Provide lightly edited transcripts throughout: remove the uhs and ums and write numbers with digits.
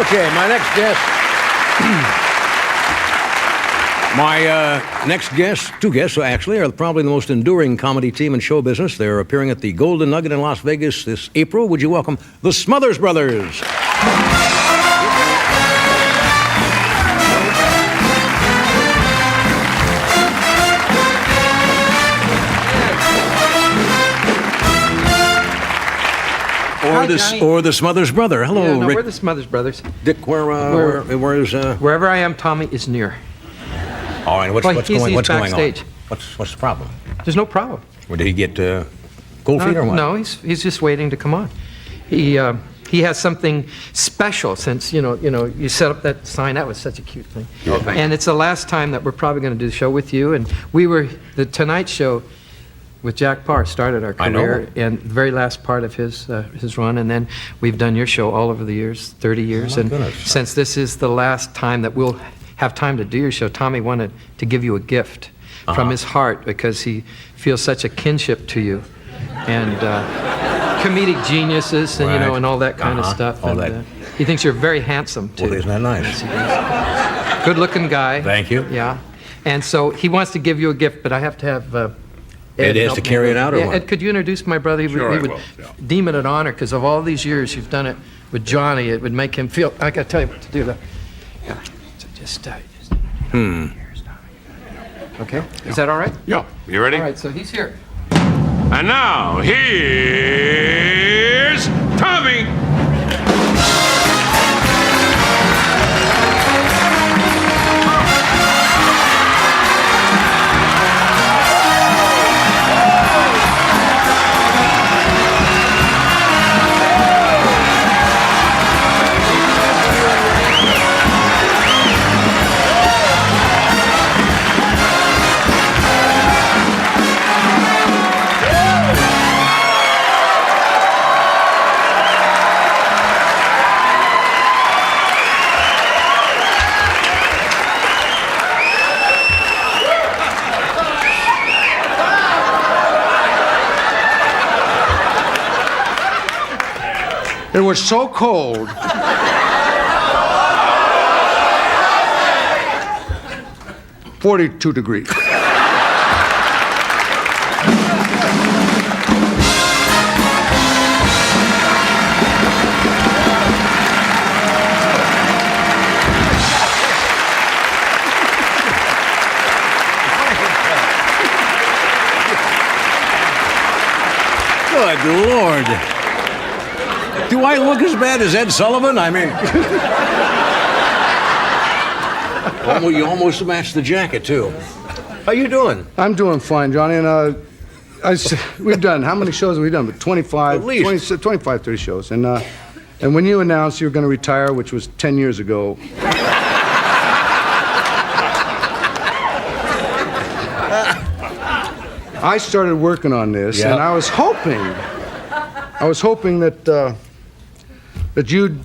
Okay, my next guest. Two guests actually, are probably the most enduring comedy team in show business. They're appearing at the Golden Nugget in Las Vegas this April. Would you welcome the Smothers Brothers? Or the Smothers brother. Hello, yeah, no, Rick. we're the Smothers Brothers. Dick, where is? Wherever I am, Tommy is near. All right, what's going backstage. on? What's the problem? There's no problem. Or did he get cold feet or what? No, he's just waiting to come on. He has something special since you set up that sign. That was such a cute thing. Oh, thank you. And it's the last time that we're probably going to do the show with you. And the Tonight Show with Jack Parr started our career, and the very last part of his run, and then we've done your show all over the years, 30 years. And since this is the last time that we'll have time to do your show, Tommy wanted to give you a gift from his heart because he feels such a kinship to you, and comedic geniuses, and and all that kind of stuff. All and, that. He thinks you're very handsome too. Well, isn't that nice? Yes, he does. Good-looking guy. Thank you. Yeah, and so he wants to give you a gift, but I have to have. Ed has to carry it out, or what? Ed, could you introduce my brother? Sure, we would deem it an honor because of all these years you've done it with Johnny. It would make him feel. I got to tell you what to do. Yeah. So just Okay. Is that all right? Yeah. You ready? All right. So he's here. And now, here's Tommy. It was so cold. 42 degrees. Good Lord. Do I look as bad as Ed Sullivan? I mean, you almost matched the jacket, too. How you doing? I'm doing fine, Johnny, and we've done, how many shows have we done? 25, At least. 25, 30 shows. And when you announced you were going to retire, which was 10 years ago, I started working on this, and I was hoping that you'd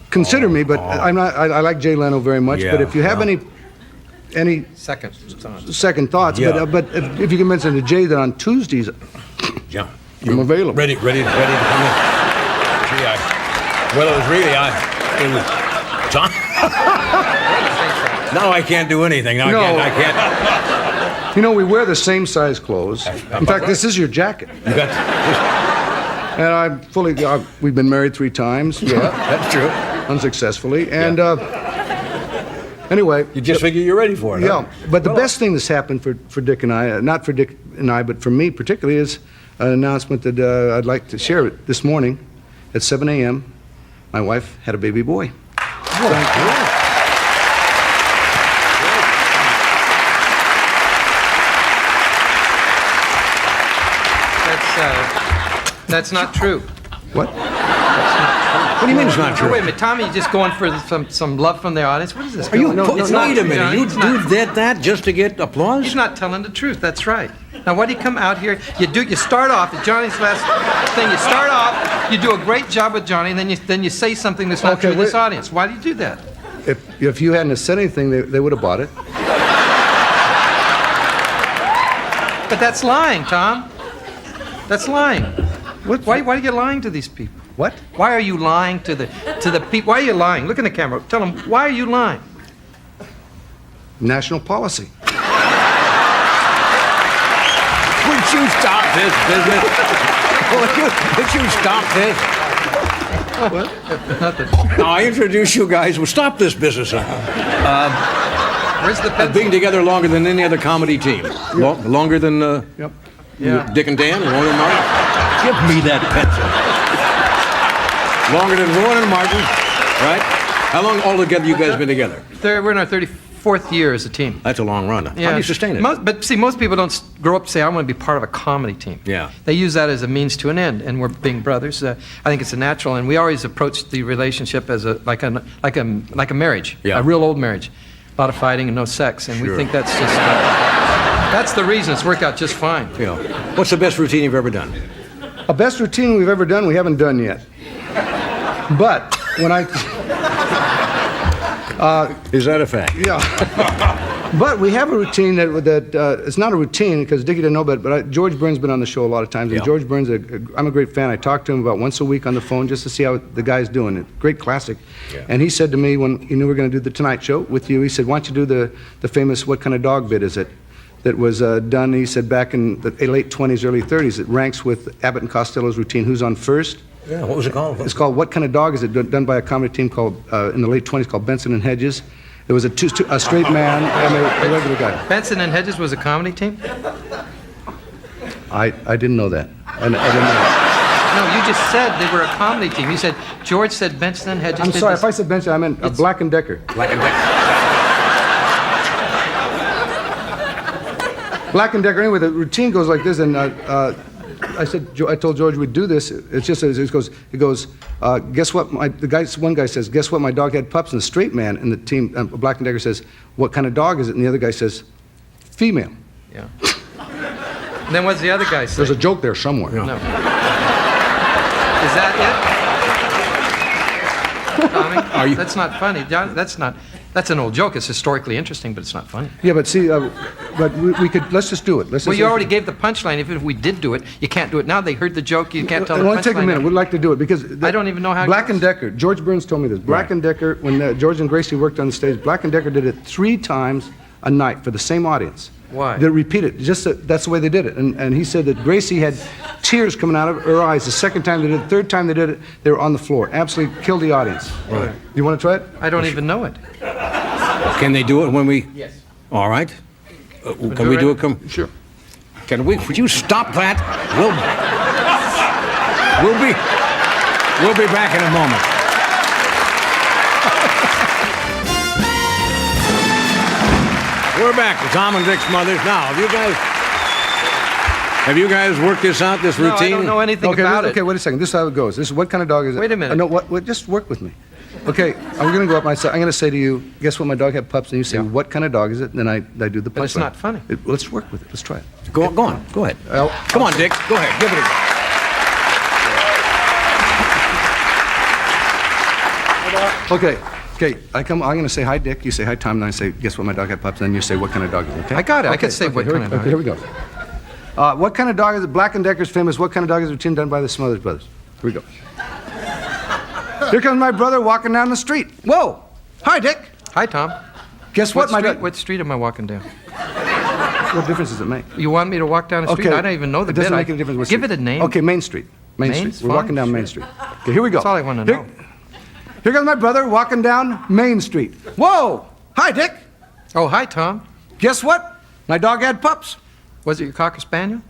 consider me, but I'm not. I like Jay Leno very much. But if you have any second thoughts, but if you can mention to Jay that on Tuesdays, I'm available. Ready to come in. Gee, it was John. Now I can't do anything. I can't. You know, we wear the same size clothes. In fact, this is your jacket. You got. And we've been married 3 times. Yeah, that's true. Unsuccessfully. And anyway. You just figure you're ready for it. Yeah. But the best thing that's happened for Dick and I, not for Dick and I, but for me particularly, is an announcement that I'd like to share this morning at 7 a.m. My wife had a baby boy. Thank you. That's not true. What? What do you mean it's not true? Oh, wait a minute, Tommy, you're just going for some love from the audience. What is this? Wait a minute. You did that just to get applause? He's not telling the truth. That's right. Now, why do you come out here? You start off at Johnny's last thing. You start off. You do a great job with Johnny, and then you say something that's not true to this audience. Why do you do that? If you hadn't said anything, they would have bought it. But that's lying, Tom. That's lying. Why are you lying to these people? What? Why are you lying to the people? Why are you lying? Look in the camera. Tell them, why are you lying? National policy. Would you stop this business? Would you stop this? What? Nothing. Now, I introduce you guys. Well, stop this business. Where's the pencil? Being together longer than any other comedy team. Longer than Yep. Yeah. Dick and Dan, Rowan and Martin. Give me that pencil. Longer than Rowan and Martin, right? How long altogether you guys been together? We're in our 34th year as a team. That's a long run. How do you sustain it? But see, most people don't grow up and say, I want to be part of a comedy team. Yeah. They use that as a means to an end, and we're being brothers. I think it's a natural, and we always approach the relationship as like a marriage, Yeah. a real old marriage. A lot of fighting and no sex, and we think that's just, that's the reason it's worked out just fine. Yeah. What's the best routine you've ever done? A best routine we've ever done, we haven't done yet. But when I... Is that a fact? Yeah. But we have a routine that it's not a routine because Dickie didn't know about it, but George Burns been on the show a lot of times. And Yeah. George Burns, I'm a great fan. I talk to him about once a week on the phone just to see how the guy's doing. It great classic. Yeah. And he said to me when he knew we were going to do the Tonight Show with you, he said, why don't you do the famous What Kind of Dog bit is it? That was done, he said, back in the late 20s, early 30s. It ranks with Abbott and Costello's routine, Who's on First? Yeah, what was it called? It's called What Kind of Dog Is It? Done by a comedy team called, in the late 20s, called Benson and Hedges. It was a straight man and a regular guy. Benson and Hedges was a comedy team? I didn't know that. I didn't know that. No, you just said they were a comedy team. You said, George said Benson and Hedges. I'm did sorry, this. if I said Benson, I meant Black and Decker. Black and Decker. Black and Decker. Anyway, the routine goes like this, and I told George we'd do this. It's just as it goes. Guess what? One guy says, guess what? My dog had pups, and the straight man in the team, Black and Decker, says, what kind of dog is it? And the other guy says, female. Yeah. And then what's the other guy say? There's a joke there somewhere. No. Is that it? Tommy? That's not funny. John, that's an old joke. It's historically interesting, but it's not funny. Yeah, but see, but we could, let's just do it. Well, you already gave the punchline. Even if we did do it, you can't do it now. They heard the joke. You can't tell the punchline. It only take a minute. We'd like to do it because... I don't even know how it Black goes. and Decker, George Burns told me this. Black and Decker, when George and Gracie worked on the stage, Black and Decker did it 3 times a night for the same audience. Why? They repeat it. Just that's the way they did it. And he said that Gracie had tears coming out of her eyes the second time they did it. The third time they did it, they were on the floor. Absolutely killed the audience. Right. You want to try it? I don't even know it. Can they do it when we... Yes. All right. Can we do it? Sure. Can we? Would you stop that? We'll be back in a moment. We're back to Tom and Dick Smothers. Now, have you guys worked this out, this routine? No, I don't know anything about it. Okay, wait a second. This is how it goes. This is what kind of dog is it? Wait a minute. No, what? Just work with me. Okay, I'm going to go up and I'm going to say to you, guess what? My dog had pups, and you say, Yeah. what kind of dog is it? And then I do the punchline. But it's not funny. Let's work with it. Let's try it. Go on. Go ahead. Come on, Dick. Go ahead. Give it a go. Okay. I'm going to say hi, Dick. You say hi, Tom. And I say, guess what? My dog had pups. And then you say, what kind of dog is it? Okay. I got it. I could say what kind of dog. Okay, here we go. What kind of dog is it? Black and Decker's famous. What kind of dog is it? Routine done by the Smothers Brothers. Here we go. Here comes my brother walking down the street. Whoa! Hi, Dick. Hi, Tom. Guess what? What street am I walking down? What difference does it make? You want me to walk down a street? Okay. I don't even know the It doesn't bit. make any difference. What Give street. it a name. Okay, Main Street. Main Main's Street. We're fine, walking down Main sure. Street. Okay, here we go. That's all I want to know. Here comes my brother walking down Main Street. Whoa! Hi, Dick. Oh, hi, Tom. Guess what? My dog had pups. Was it your Cocker Spaniel?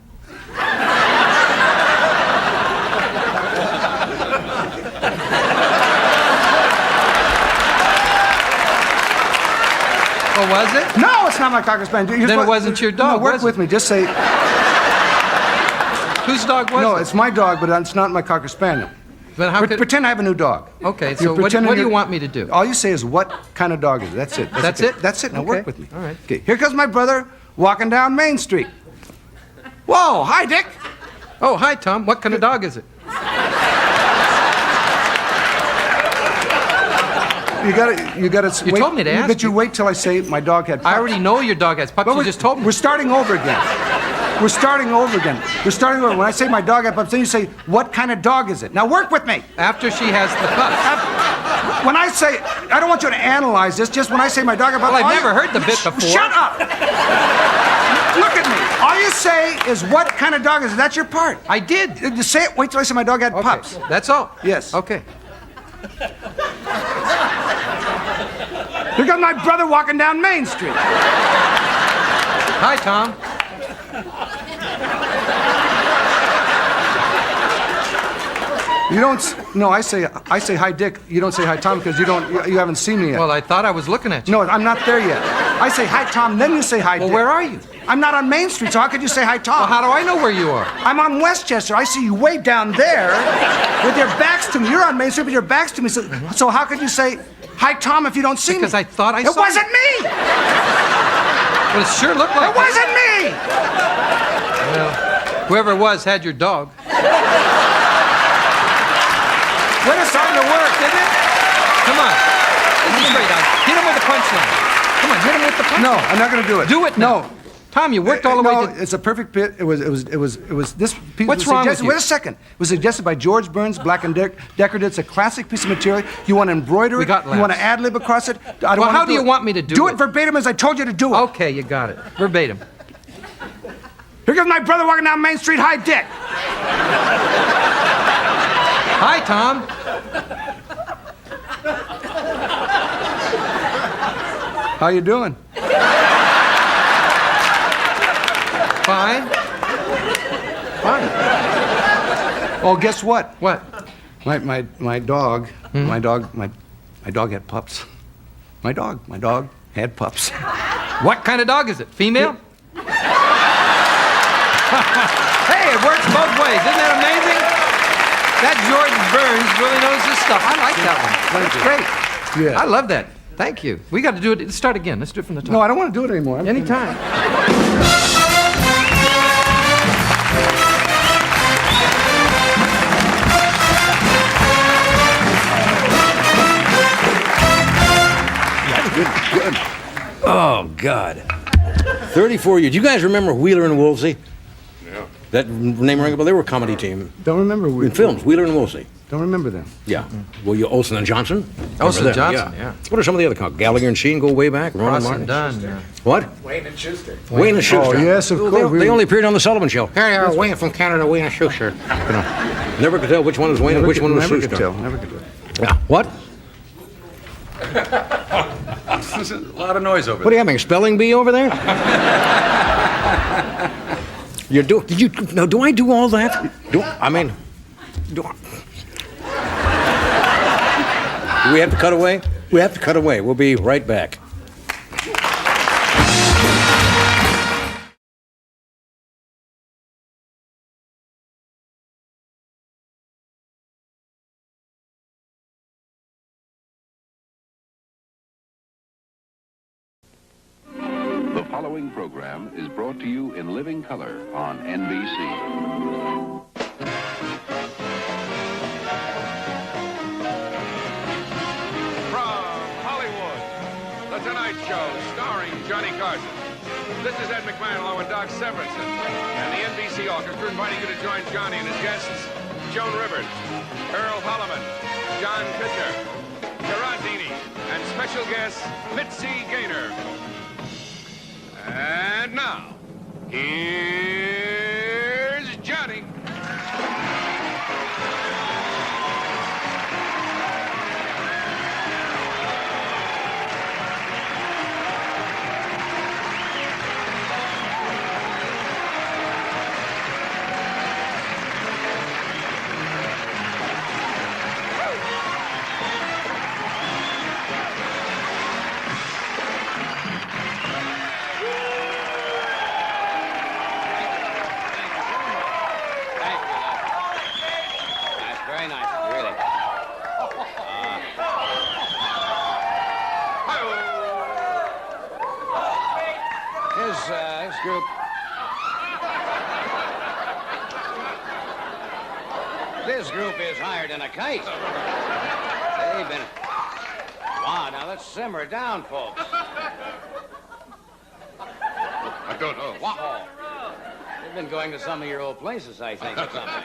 Oh, was it? No, it's not my Cocker Spaniel. Then it wasn't your dog, No, work was it? with me. Just say, Whose dog was no, it? it's my dog, but it's not my Cocker Spaniel. But how could... Pretend I have a new dog. Okay, You're so what pretending do you you're- want me to do? All you say is, what kind of dog is it? That's it. That's okay. it? That's it. Now Okay. work with me. All right. Okay, here comes my brother walking down Main Street. Whoa, hi, Dick. Oh, hi, Tom. What kind of dog is it? You gotta You wait. told me to ask But you you. wait till I say my dog had pups. I already know your dog has pups. But You just told me. We're starting over again. We're starting over again. We're starting over. When I say my dog had pups, then you say, what kind of dog is it? Now work with me. After she has the pups. When I say, I don't want you to analyze this, just when I say my dog had pups. Well, I've never heard the bit before. Shut up! Look at me. All you say is, what kind of dog is it? That's your part. I did. You say it, wait till I say my dog had pups. That's all? Yes. Okay. Here comes my brother walking down Main Street. Hi, Tom. You don't. No, I say hi, Dick. You don't say hi, Tom, because you haven't seen me yet. Well, I thought I was looking at you. No, I'm not there yet. I say hi, Tom, then you say hi, Well, Dick. where are you? I'm not on Main Street, so how could you say hi, Tom? Well, how do I know where you are? I'm on Westchester. I see you way down there with your backs to me. You're on Main Street with your backs to me. So how could you say hi, Tom, if you don't see me? Because I thought I saw It wasn't you. me! Well, it sure looked like It wasn't me! Well, whoever it was had your dog. When it's starting to work, isn't it? Come on. This is straight on. Hit him with the punchline. Come on, hit him with the punchline. No, I'm not going to do it. Do it now. No. Tom, you worked all the way No, to... it's a perfect pit. It was this piece What's was wrong with suggested. you? Wait a second. It was suggested by George Burns, Black and Decker. It's a classic piece of material. You want to embroider We it. got You want to laughs. ad-lib across it. I don't Well, want how to do you want me to do Do it? it verbatim as I told you to do it. Okay, you got it. Verbatim. Here comes my brother walking down Main Street. Hi, Dick. Hi, Tom. How you doing? Fine. Fine. Oh, guess what? What? My dog. My dog had pups. My dog had pups. What kind of dog is it? Female? Hey, it works both ways. Isn't that amazing? That George Burns really knows his stuff. I like that one. That's great. Yeah. I love that. Thank you. We got to do it. Let's start again. Let's do it from the top. No, I don't want to do it anymore. Anytime. Good. Oh, God. 34 years. Do you guys remember Wheeler and Woolsey? Yeah. That name rang a bell. They were a comedy team Don't remember. in films. Wheeler and Woolsey. Don't remember them. Yeah. Well, you Olsen and Johnson? Olsen Remember and them? Johnson, yeah. What are some of the other comics? Gallagher and Sheen go way back. Ron Cross Martin. and Dunn. Yeah. What? Wayne and Schuster. Wayne and Schuster. Oh, yes, of Well, course. They only appeared on the Sullivan Show. Hey, Wayne from Canada, Wayne and Schuster. You know, never could tell which one was Wayne and which one was Never Schuster. could tell. Never could tell. Yeah. What? There's a lot of noise over What are you having? Spelling bee over there? You do? Did you? Now, do I do all that? Do we have to cut away? We have to cut away. We'll be right back. The following program is brought to you in living color on NBC. From Hollywood, The Tonight Show, starring Johnny Carson. This is Ed McMahon along with Doc Severinsen and the NBC Orchestra inviting you to join Johnny and his guests, Joan Rivers, Earl Holliman, John Kushner, Gerard Dini, and special guest, Mitzi Gaynor. And now, here's Johnny. Very nice, really. His group. This group is higher than a kite. They've been. Wow, now let's simmer down, folks. I don't know. Wow. I've been going to some of your old places, I think, or something.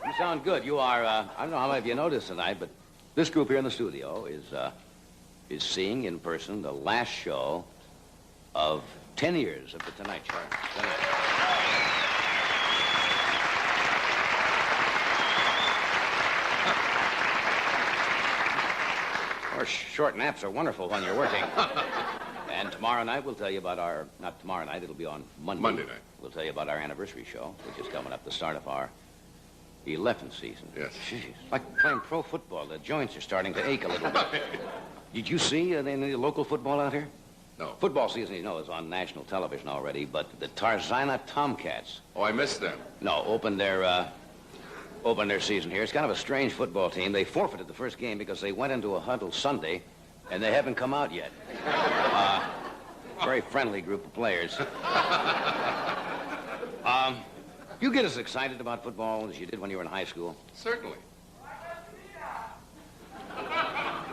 You sound good. You are, I don't know how many of you noticed tonight, but this group here in the studio is seeing in person the last show of 10 years of The Tonight Show. Or short naps are wonderful when you're working. And tomorrow night we'll tell you about our, not tomorrow night, it'll be on Monday. Monday night. We'll tell you about our anniversary show, which is coming up, the start of our 11th season. Yes. Jeez, it's like playing pro football. The joints are starting to ache a little bit. Did you see any local football out here? No. Football season, you know, is on national television already, but the Tarzana Tomcats. Oh, I missed them. No, opened their season here. It's kind of a strange football team. They forfeited the first game because they went into a huddle Sunday, and they haven't come out yet. Very friendly group of players. You get as excited about football as you did when you were in high school? Certainly.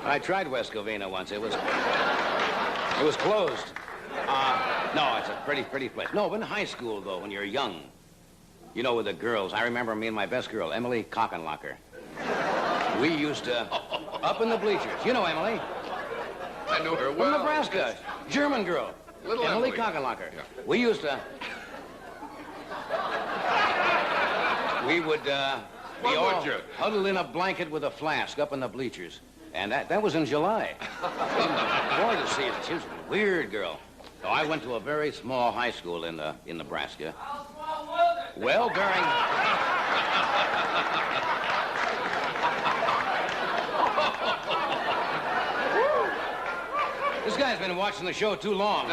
I tried West Covina once. It was closed. No, it's a pretty place. No, but in high school, though, when you're young, you know, with the girls, I remember me and my best girl, Emily Cockenlocker. We used to, up in the bleachers. You know Emily. I know her From well. Nebraska. German girl. Little Emily Emily. Cockenlocker. Yeah. We used to... We would be What all would you? huddled in a blanket with a flask up in the bleachers. And that was in July. Before the season. She was a weird girl. So I went to a very small high school in Nebraska. Well, during... This guy's been watching the show too long.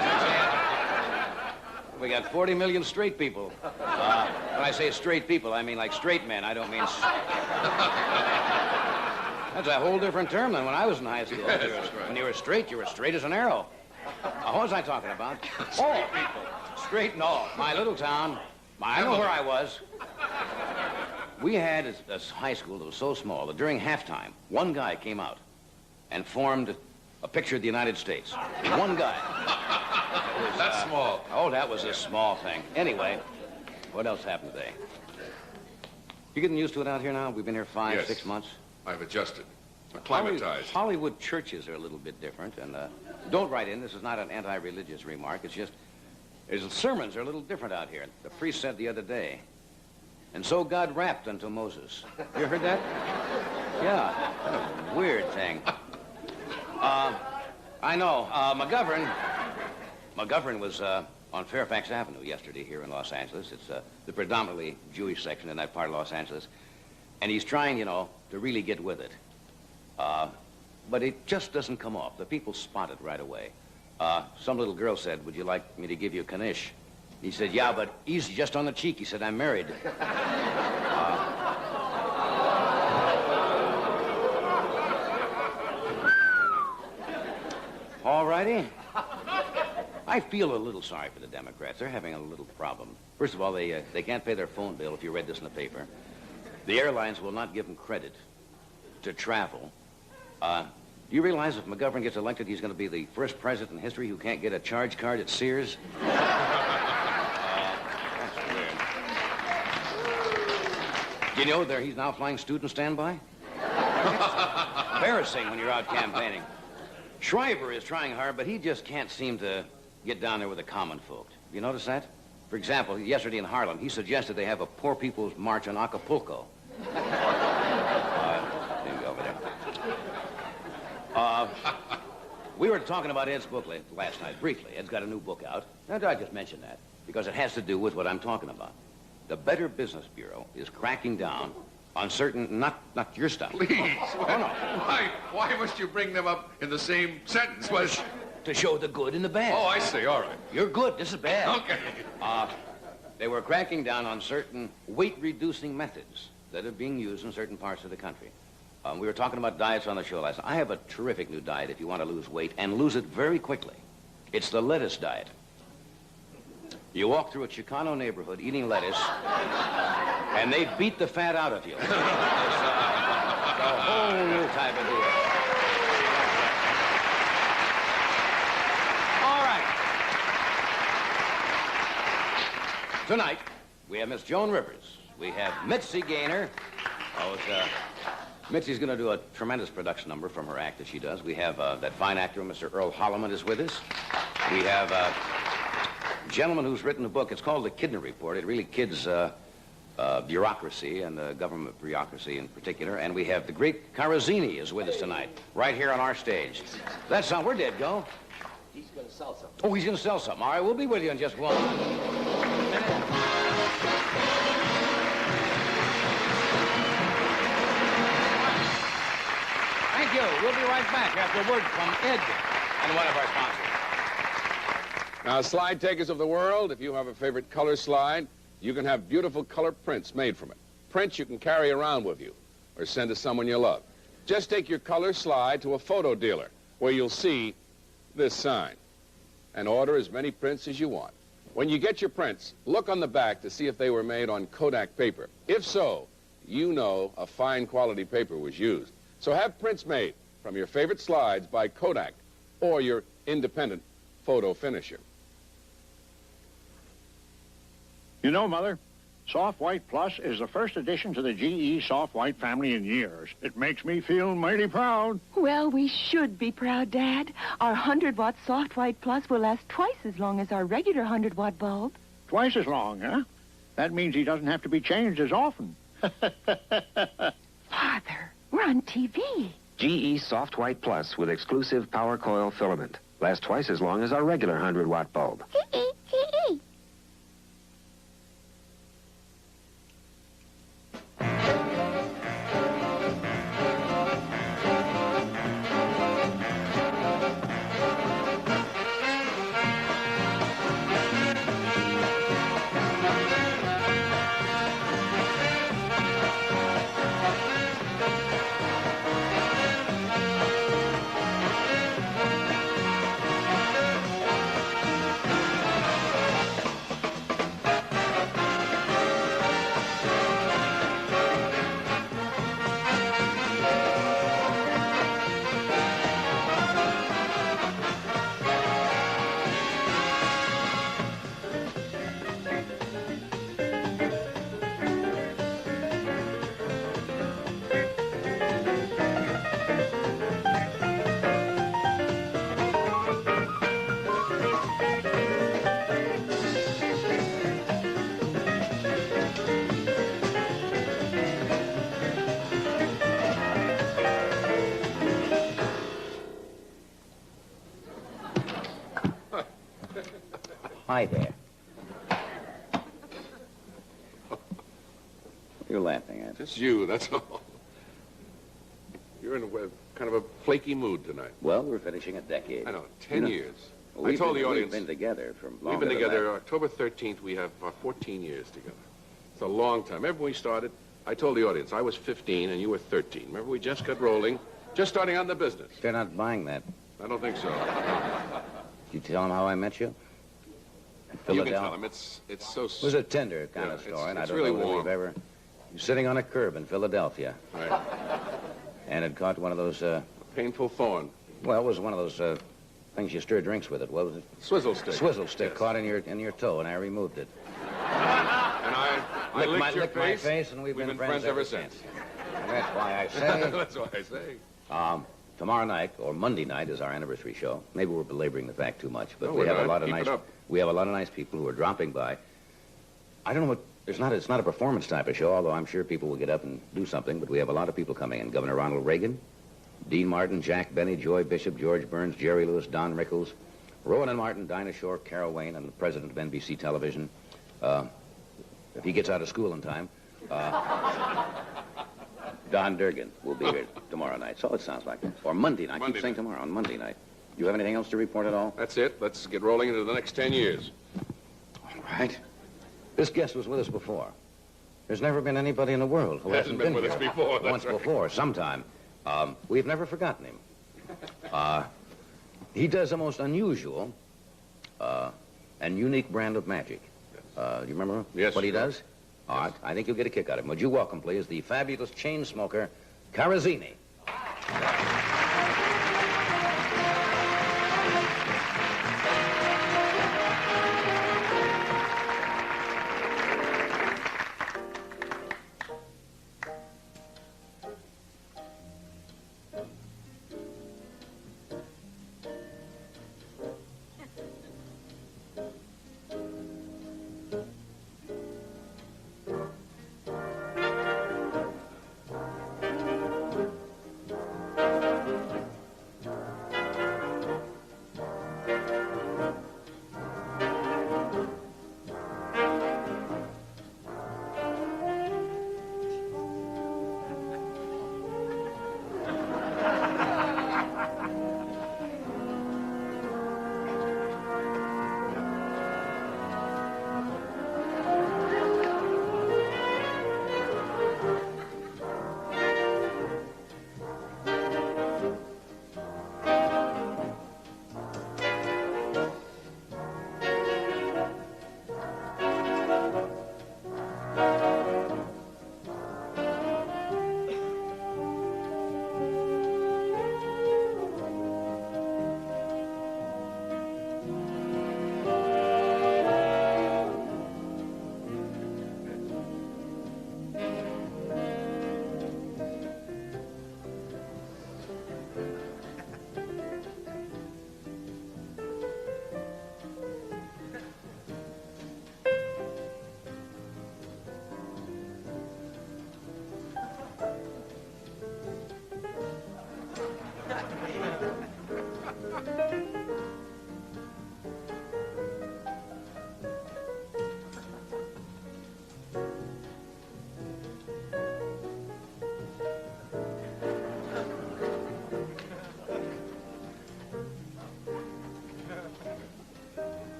We got 40 million straight people. When I say straight people, I mean like straight men. I don't mean... That's a whole different term than when I was in high school. Yes, that's right. When you were straight as an arrow. What was I talking about? Straight, no. My little town. I know where I was. We had a high school that was so small that during halftime, one guy came out and formed a picture of the United States. One guy. That's small. Oh, that was a small thing. Anyway, what else happened today? You getting used to it out here now? We've been here 5, 6 months. I've adjusted. Acclimatized. Hollywood churches are a little bit different, and don't write in. This is not an anti-religious remark. It's just the sermons are a little different out here. The priest said the other day, and so God rapped unto Moses. You heard that? Yeah, what a weird thing. I know. McGovern was on Fairfax Avenue yesterday here in Los Angeles. It's the predominantly Jewish section in that part of Los Angeles. And he's trying, you know, to really get with it. But it just doesn't come off. The people spot it right away. Some little girl said, would you like me to give you a knish? He said, yeah, but easy, just on the cheek. He said, I'm married. All righty. I feel a little sorry for the Democrats. They're having a little problem. First of all, they can't pay their phone bill, if you read this in the paper. The airlines will not give them credit to travel. Do you realize if McGovern gets elected, he's going to be the first president in history who can't get a charge card at Sears? That's weird. Do you know he's now flying student standby? It's embarrassing when you're out campaigning. Shriver is trying hard, but he just can't seem to get down there with the common folk. You notice that? For example, yesterday in Harlem, he suggested they have a poor people's march on Acapulco. Over there. We were talking about Ed's book last night, briefly. Ed's got a new book out. And I just mentioned that because it has to do with what I'm talking about. The Better Business Bureau is cracking down on certain, not your stuff. Please. Oh, no. Why must you bring them up in the same sentence? Was To show the good and the bad. Oh, I see. All right. You're good. This is bad. Okay. They were cracking down on certain weight-reducing methods that are being used in certain parts of the country. We were talking about diets on the show last night. I have a terrific new diet if you want to lose weight, and lose it very quickly. It's the lettuce diet. You walk through a Chicano neighborhood eating lettuce, and they beat the fat out of you. It's a whole new type of deal. All right. Tonight, We have Miss Joan Rivers. We have Mitzi Gaynor. Mitzi's going to do a tremendous production number from her act that she does. We have that fine actor, Mr. Earl Holliman, is with us. We have a gentleman who's written a book. It's called The Kidney Report. It really kids bureaucracy and government bureaucracy in particular. And we have the great Carrazini is with us tonight, right here on our stage. That's not, where'd Ed go? He's going to sell something. Oh, he's going to sell something. All right, we'll be with you in just one minute. Thank you. We'll be right back after a word from Ed and one of our sponsors. Now, slide takers of the world, if you have a favorite color slide, you can have beautiful color prints made from it. Prints you can carry around with you or send to someone you love. Just take your color slide to a photo dealer where you'll see this sign and order as many prints as you want. When you get your prints, look on the back to see if they were made on Kodak paper. If so, you know a fine quality paper was used. So have prints made from your favorite slides by Kodak or your independent photo finisher. You know, Mother, Soft White Plus is the first addition to the GE Soft White family in years. It makes me feel mighty proud. Well, we should be proud, Dad. Our 100-watt Soft White Plus will last twice as long as our regular 100-watt bulb. Twice as long, huh? That means he doesn't have to be changed as often. Father, we're on TV. GE Soft White Plus with exclusive power coil filament. Lasts twice as long as our regular 100-watt bulb. Hi there. You're laughing at. Just you, that's all. You're in a kind of a flaky mood tonight. Well, we're finishing a decade. I know, 10 years. Well, I told the audience. We've been together for longer. We've been than together that. October 13th. We have 14 years together. It's a long time. Remember when we started? I told the audience I was 15 and you were 13. Remember we just got rolling, just starting on the business. They're not buying that. I don't think so. You tell them how I met you? You can tell them. It's so. It was a tender kind of story, and I it's don't really know whether warm. we've ever. You're sitting on a curb in Philadelphia, Right. and it caught one of those. Painful thorn. Well, it was one of those things you stir drinks with. It what was it? Swizzle stick. Swizzle stick Yes. caught in your toe, and I removed it. And I licked your licked my face, and we've been friends ever since. And that's why I say. That's what I say. Tomorrow night or Monday night is our anniversary show. Maybe we're belaboring the fact too much, but No, we we're have a not. lot of Keep it nice. up. We have a lot of nice people who are dropping by. I don't know what. It's not a performance type of show, although I'm sure people will get up and do something. But we have a lot of people coming in. Governor Ronald Reagan, Dean Martin, Jack Benny, Joy Bishop, George Burns, Jerry Lewis, Don Rickles, Rowan and Martin, Dinah Shore, Carol Wayne, and the president of NBC Television. If he gets out of school in time, Don Durgan will be here tomorrow night. So it sounds like. Or Monday night. Monday Keep saying night. tomorrow, on Monday night. Do you have anything else to report at all? That's it. Let's get rolling into the next 10 years. All right. This guest was with us before. There's never been anybody in the world who hasn't been with here us before, that's once right. before, sometime. We've never forgotten him. He does the most unusual and unique brand of magic. You remember Yes, what he sure. does? All right. I think you'll get a kick out of him. Would you welcome, please, the fabulous chain smoker, Carrazini.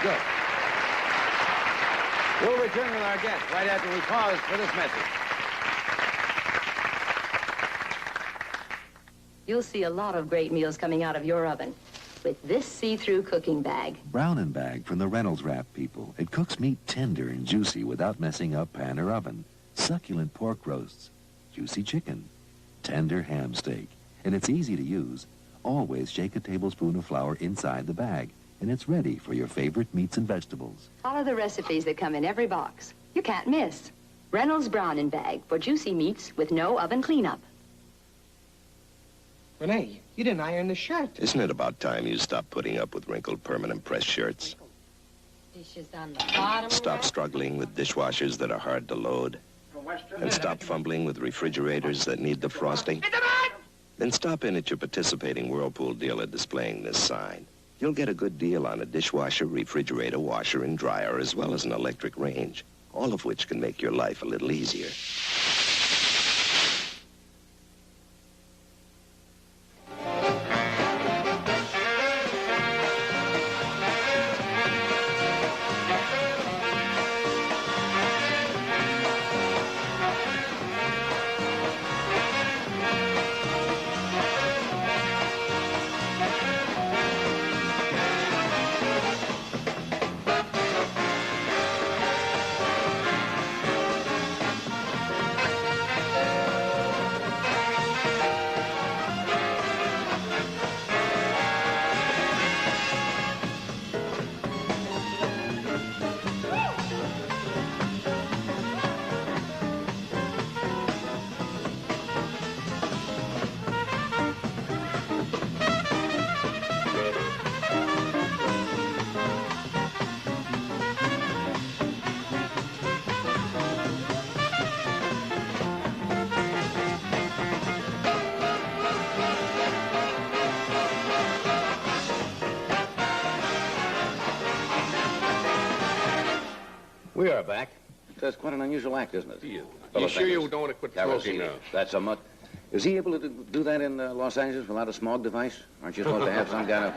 Good. We'll return with our guest right after we pause for this message. You'll see a lot of great meals coming out of your oven with this see-through cooking bag. Brown and Bag from the Reynolds Wrap people. It cooks meat tender and juicy without messing up pan or oven. Succulent pork roasts, juicy chicken, tender ham steak. And it's easy to use. Always shake a tablespoon of flour inside the bag, and it's ready for your favorite meats and vegetables. Follow the recipes that come in every box. You can't miss. Reynolds Brown and Bag for juicy meats with no oven cleanup. Renee, you didn't iron the shirt. Isn't it about time you stopped putting up with wrinkled permanent press shirts? Dishes on the bottom. Stop struggling with dishwashers that are hard to load. And stop fumbling with refrigerators that need the frosting. Then stop in at your participating Whirlpool dealer displaying this sign. You'll get a good deal on a dishwasher, refrigerator, washer, and dryer, as well as an electric range, all of which can make your life a little easier. We are back. That's quite an unusual act, isn't it? You sure you don't want to quit smoking now? That's a mutt. Is he able to do that in Los Angeles without a smog device? Aren't you supposed to have some kind of...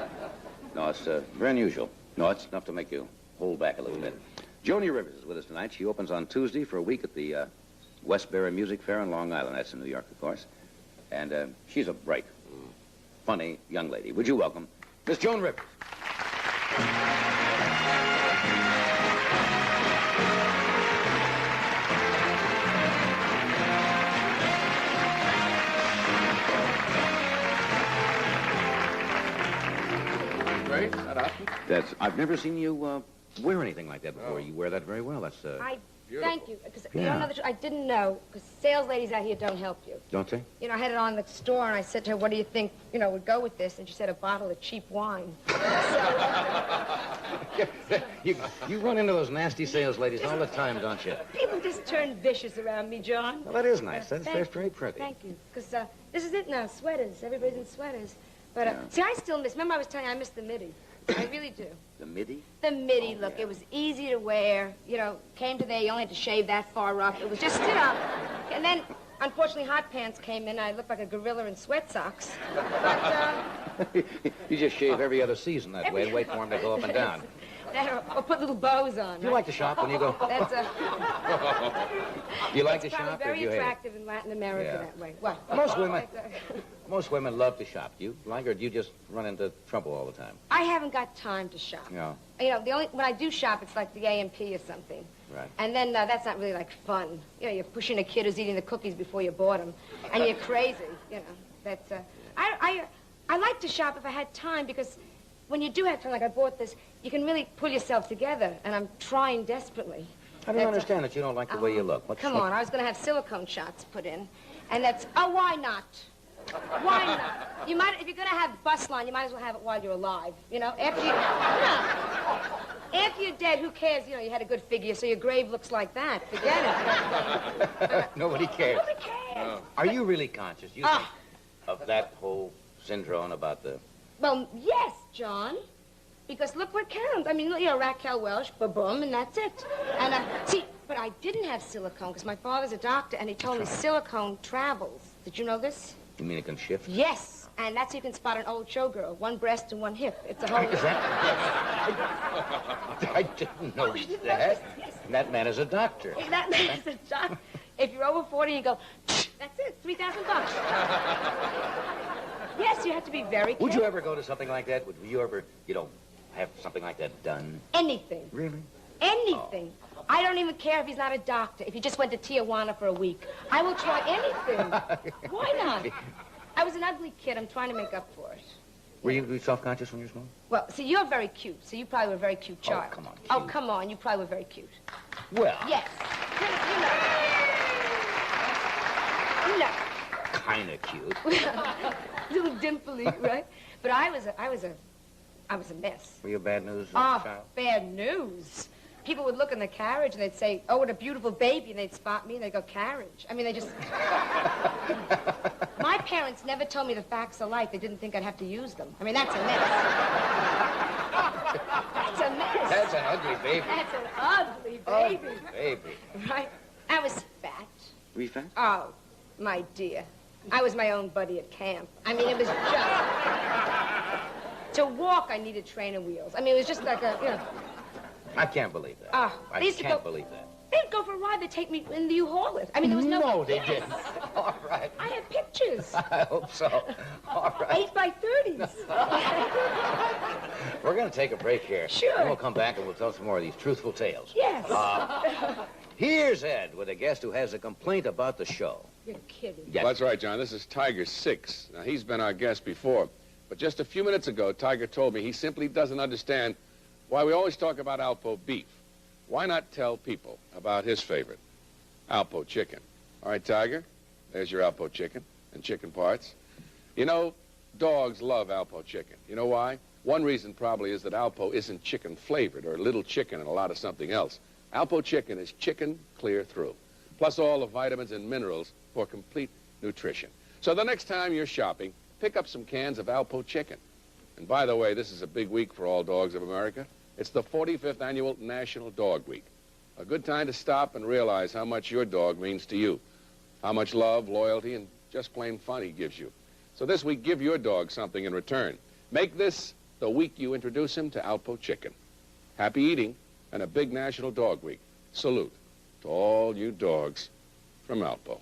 No, it's very unusual. No, it's enough to make you hold back a little bit. Joni Rivers is with us tonight. She opens on Tuesday for a week at the Westbury Music Fair in Long Island. That's in New York, of course. And she's a bright, funny young lady. Would you welcome Miss Joan Rivers? Great. That awesome? I've never seen you wear anything like that before. Oh. You wear that very well. That's Thank you. Because you don't know the truth. I didn't know, because sales ladies out here don't help you. Don't they? You know, I had it on the store, and I said to her, what do you think, would go with this? And she said, a bottle of cheap wine. You run into those nasty sales ladies all the time, don't you? People just turn vicious around me, John. Well, that is nice. That's very pretty. Thank you. Because this is it now, sweaters. Everybody's in sweaters. But, see, I still miss, remember I was telling you, I miss the midi. I really do. The midi? The midi look. Yeah. It was easy to wear. Came to there, you only had to shave that far up. It was just, And then, unfortunately, hot pants came in. I looked like a gorilla in sweat socks. But, you just shave every other season that way and wait for them to go up and down. Or put little bows on. Do you like to shop when you go? That's Do you like to shop? It's very attractive in Latin America that way. What? Most women love to shop. Do you like, or do you just run into trouble all the time? I haven't got time to shop. No. When I do shop, it's like the A&P or something. Right. And then that's not really like fun. You're pushing a kid who's eating the cookies before you bought them, and you're crazy. That's I like to shop if I had time, because when you do have time, like I bought this, you can really pull yourself together, and I'm trying desperately. I don't understand that you don't like the way you look. Come on, I was going to have silicone shots put in, and that's, oh, why not? Why not? You might, if you're going to have bust line, you might as well have it while you're alive, you know? After you're dead, who cares? You know, you had a good figure, so your grave looks like that. Forget it. Nobody cares. Nobody cares. Are you really conscious? You think of that whole syndrome about the... Well, yes, John. Because look what counts. I mean, you know, Raquel Welch, ba-boom, and that's it. And, see, but I didn't have silicone because my father's a doctor, and he told me silicone travels. Did you know this? You mean it can shift? Yes, and that's how you can spot an old showgirl. One breast and one hip. It's a whole... Is that... I didn't know that. Yes. And that man is a doctor. That man is a doctor. If you're over 40, you go, that's it, $3,000. Yes, you have to be very careful. Would you ever go to something like that? Would you ever, you know, have something like that done? Anything. Really? Anything. Oh. I don't even care if he's not a doctor. If he just went to Tijuana for a week. I will try anything. Why not? I was an ugly kid. I'm trying to make up for it. Were you self-conscious when you were small? Well, see, you're very cute, so you probably were a very cute child. Oh, come on. Cute. Oh, come on. You probably were very cute. Well. Yes. You know. Kind of cute. Little dimply, right? But I was a mess. Were you bad news child? Bad news. People would look in the carriage and they'd say, oh, what a beautiful baby, and they'd spot me and they'd go, carriage. I mean, they just... My parents never told me the facts of life. They didn't think I'd have to use them. I mean, that's a mess. That's a mess. That's an ugly baby. That's an ugly baby. Ugly baby. Right? I was fat. Were you fat? Oh, my dear. I was my own buddy at camp. I mean, it was just... To walk, I needed trainer wheels. I mean, it was just like a, you know... I can't believe that. I can't believe that. They'd go for a ride. They'd take me in the U-Haul. I mean, there was no... No, they didn't. All right. I have pictures. I hope so. All right. 8x30s. We're going to take a break here. Sure. Then we'll come back and we'll tell some more of these truthful tales. Yes. Here's Ed with a guest who has a complaint about the show. You're kidding. Yes. Well, that's right, John. This is Tiger 6. Now, he's been our guest before. But just a few minutes ago, Tiger told me he simply doesn't understand why we always talk about Alpo beef. Why not tell people about his favorite, Alpo chicken? All right, Tiger, there's your Alpo chicken and chicken parts. You know, dogs love Alpo chicken. You know why? One reason probably is that Alpo isn't chicken flavored or little chicken and a lot of something else. Alpo chicken is chicken clear through, plus all the vitamins and minerals for complete nutrition. So the next time you're shopping, pick up some cans of Alpo chicken. And by the way, this is a big week for all dogs of America. It's the 45th annual National Dog Week. A good time to stop and realize how much your dog means to you, how much love, loyalty, and just plain fun he gives you. So this week, give your dog something in return. Make this the week you introduce him to Alpo chicken. Happy eating and a big National Dog Week. Salute to all you dogs from Alpo.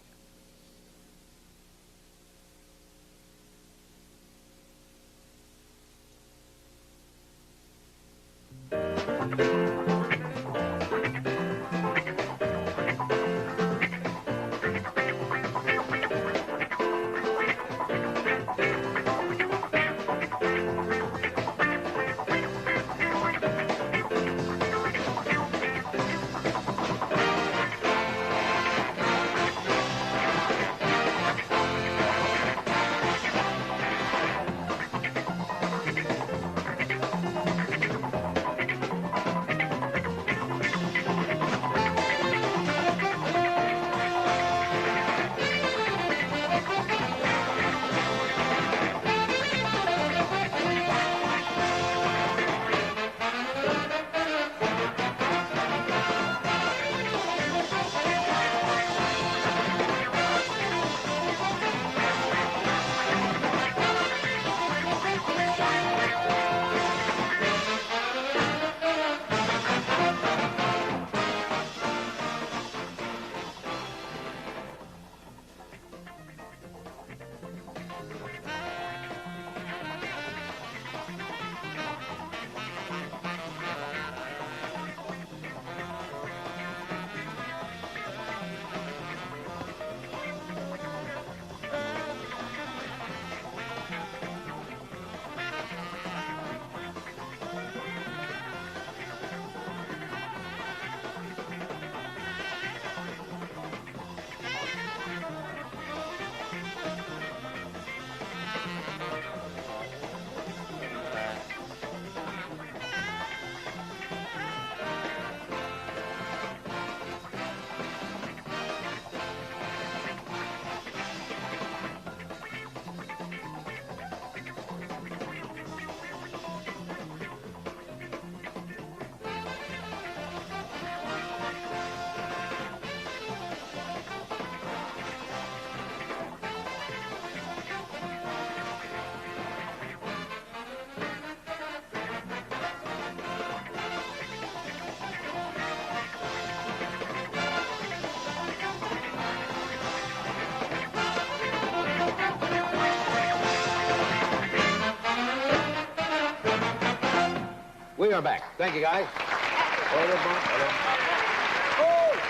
We are back. Thank you, guys. Oh,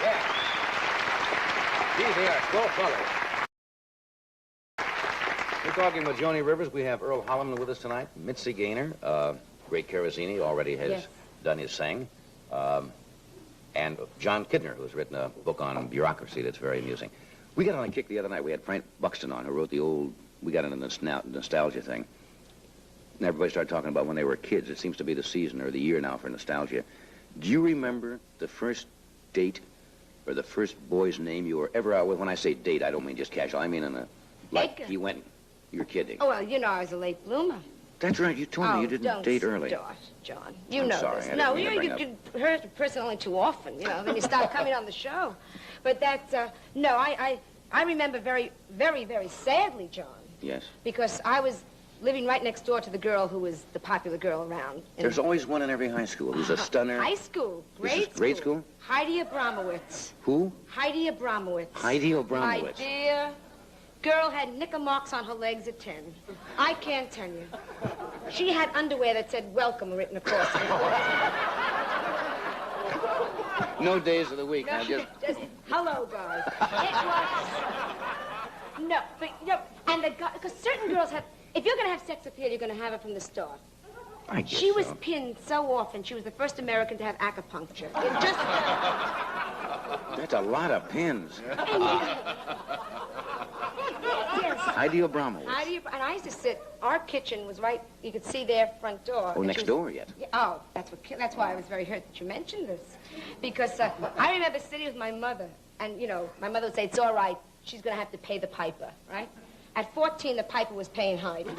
yeah. Gee, they are so colors. We're talking with Joni Rivers. We have Earl Holliman with us tonight. Mitzi Gaynor, great Kerosene, already has done his thing. And John Kidner, who's written a book on bureaucracy that's very amusing. We got on a kick the other night. We had Frank Buxton on, who wrote the old, we got into the nostalgia thing. And everybody started talking about when they were kids. It seems to be the season or the year now for nostalgia. Do you remember the first date or the first boy's name you were ever out with? When I say date, I don't mean just casual. I mean in a, like he went, you're kidding. Oh, well, you know I was a late bloomer. That's right. You told me you didn't date early. John. You I'm know sorry, this. I No, didn't mean you to bring up. hurt the person only too often, you know, then you start coming on the show. But that's, no, I remember very, very, very sadly, John. Yes. Because I was living right next door to the girl who was the popular girl around. There's always one in every high school who's a stunner. High school. Grade school? Heidi Abramowitz. Who? Heidi Abramowitz. Heidi Abramowitz. My dear girl had knicker marks on her legs at 10. I can't tell you. She had underwear that said welcome written across it. No days of the week. No, Just hello, guys. It was... No, but, you know, and the guy... Because certain girls have... If you're going to have sex appeal, you're going to have it from the start. I guess She was so. pinned so often. She was the first American to have acupuncture. It just... That's a lot of pins. Yes. Heidi Abramowitz. And I used to sit... Our kitchen was right... You could see their front door. Oh, and next she was- door yet? Yeah, oh, that's why I was very hurt that you mentioned this. Because I remember sitting with my mother, and, you know, my mother would say, it's all right, she's going to have to pay the piper, right? At 14, the piper was paying Heidi. I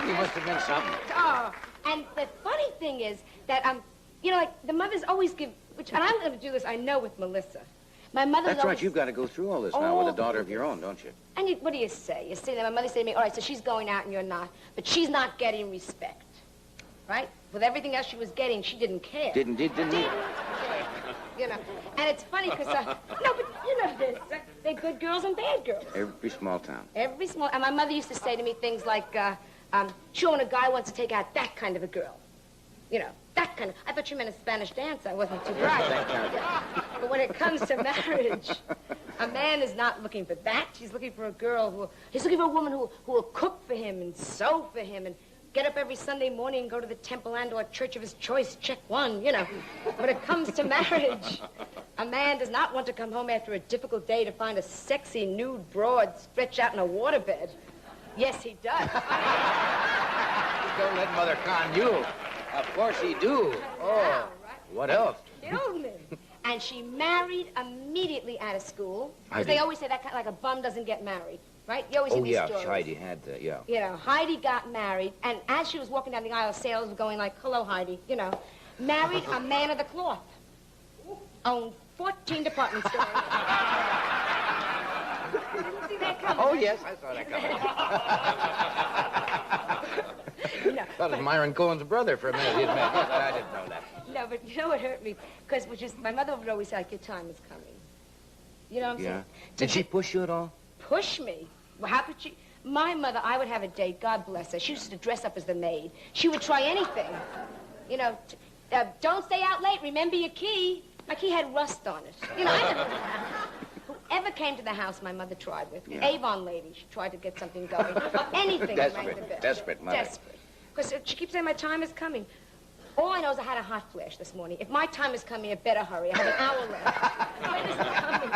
mean, it was Heidi must have been something. Oh, and the funny thing is that, you know, like, the mothers always give, which, and I'm going to do this, I know, with Melissa. My mother That's always, right. You've got to go through all this now with a daughter of your own, don't you? And what do you say? You say that my mother said to me, all right, so she's going out and you're not, but she's not getting respect, right? With everything else she was getting, she didn't care. Didn't he? You know, and it's funny because, no, but you know this, they're good girls and bad girls. Every small town. Every small, and my mother used to say to me things like, sure, when a guy wants to take out that kind of a girl, you know, that kind of, I thought you meant a Spanish dancer. I wasn't too bright. That kind of But when it comes to marriage, a man is not looking for that. He's looking for a girl he's looking for a woman who will cook for him and sew for him and get up every Sunday morning and go to the temple and or church of his choice, check one, you know. When it comes to marriage, a man does not want to come home after a difficult day to find a sexy, nude broad stretched out in a waterbed. Yes, he does. Don't let Mother con you. Of course he do. Oh, what else? Killed me. And she married immediately out of school. Because Heidi. they always say that kind of like a bum doesn't get married, right? You always hear these stories. Heidi had that, yeah. You know, Heidi got married, and as she was walking down the aisle, sales were going like, hello, Heidi, you know. Married a man of the cloth. Owned 14 department stores. Didn't see that coming. Oh, yes, I saw that coming. No, Thought it was Myron Cohen's brother for a minute. He admitted. I didn't know that. no, but you know what hurt me? Because my mother would always say, like, your time is coming. You know what I'm saying? Did she push you at all? Push me? Well, how could she? My mother, I would have a date, God bless her. She used to dress up as the maid. She would try anything. You know, don't stay out late. Remember your key. My key had rust on it. You know, whoever came to the house my mother tried with. Yeah. Avon lady, she tried to get something going. Anything that rang the bell. Desperate, mother. Desperate. Because she keeps saying my time is coming. All I know is I had a hot flash this morning. If my time is coming, it better hurry. I have an hour left. When is it coming?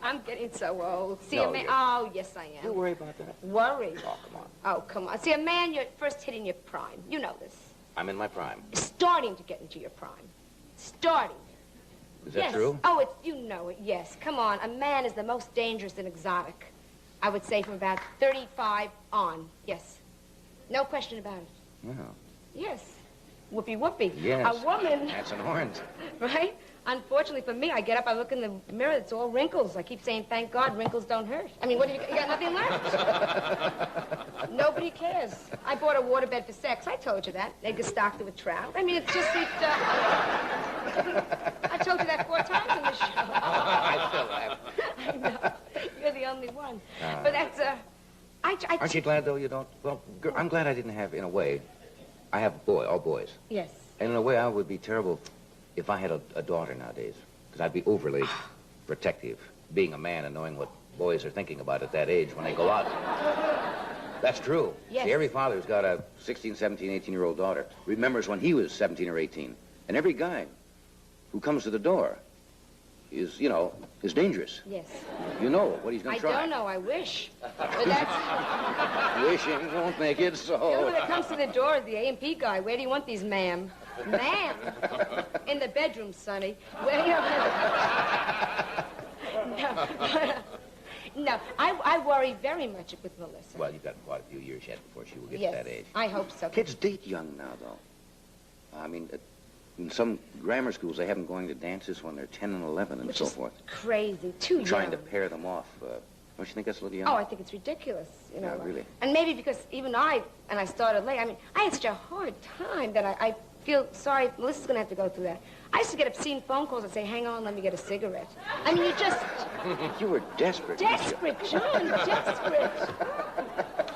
I'm getting so old. See, a man, oh, yes, I am. You worry about that? Worry? Oh, come on. Oh, come on. See, a man, you're first hitting your prime. You know this. I'm in my prime. Starting to get into your prime. Starting. Is that Yes. true? Oh, you know it, yes. Come on. A man is the most dangerous and exotic. I would say from about 35 on. Yes. No question about it. Yeah. Yes. Whoopee whoopee. Yes. A woman. That's an orange. Right? Unfortunately for me, I get up, I look in the mirror, it's all wrinkles. I keep saying, thank God, wrinkles don't hurt. I mean, what do you got nothing left? Nobody cares. I bought a waterbed for sex. I told you that. They stocked it with trout. I mean, it's just I told you that 4 times in the show. I still laugh. I know. You're the only one. But that's, Aren't you glad, though, you don't? Well, I'm glad I didn't have, in a way, I have all boys. Yes. And in a way, I would be terrible if I had a daughter nowadays, because I'd be overly protective, being a man and knowing what boys are thinking about at that age when they go out. That's true. Yes. See, every father who's got a 16, 17, 18-year-old daughter remembers when he was 17 or 18. And every guy who comes to the door is dangerous. Yes. You know what he's going to try. I don't know. I wish. But that's... Wishing won't make it so. The only one that comes to the door is the A&P guy. Where do you want these, ma'am? Ma'am? In the bedroom, Sonny. Where do you... No, I worry very much with Melissa. Well, you've got quite a few years yet before she will get Yes, to that age. I hope so. Kids date young now, though. I mean, in some grammar schools, they have them going to dances when they're 10 and 11 and Which so is forth. Crazy. Too young. Trying to pair them off. Don't you think that's a little young? Oh, I think it's ridiculous, you know. Yeah, really. And maybe because even I started late. I mean, I had such a hard time that I feel sorry. Melissa's going to have to go through that. I used to get obscene phone calls and say, hang on, let me get a cigarette. I mean, you just... You were desperate. Desperate, John, desperate.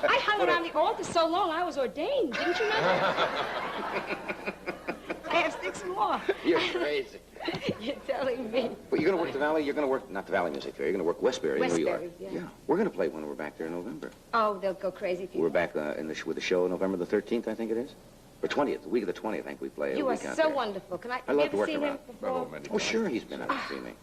I hung around the altar so long, I was ordained. Didn't you know that? I have 6 more. You're crazy. You're telling me. But you're going to work the Valley. You're going to work, not the Valley Music Fair. You're going to work Westbury, New York. Yeah. We're going to play when we're back there in November. Oh, they'll go crazy. We're back with the show November the 13th, I think it is. Or 20th, the week of the 20th, I think we play. You are so wonderful. Can I? I love have you ever working seen him around. before? Oh, sure, he's been out to see me.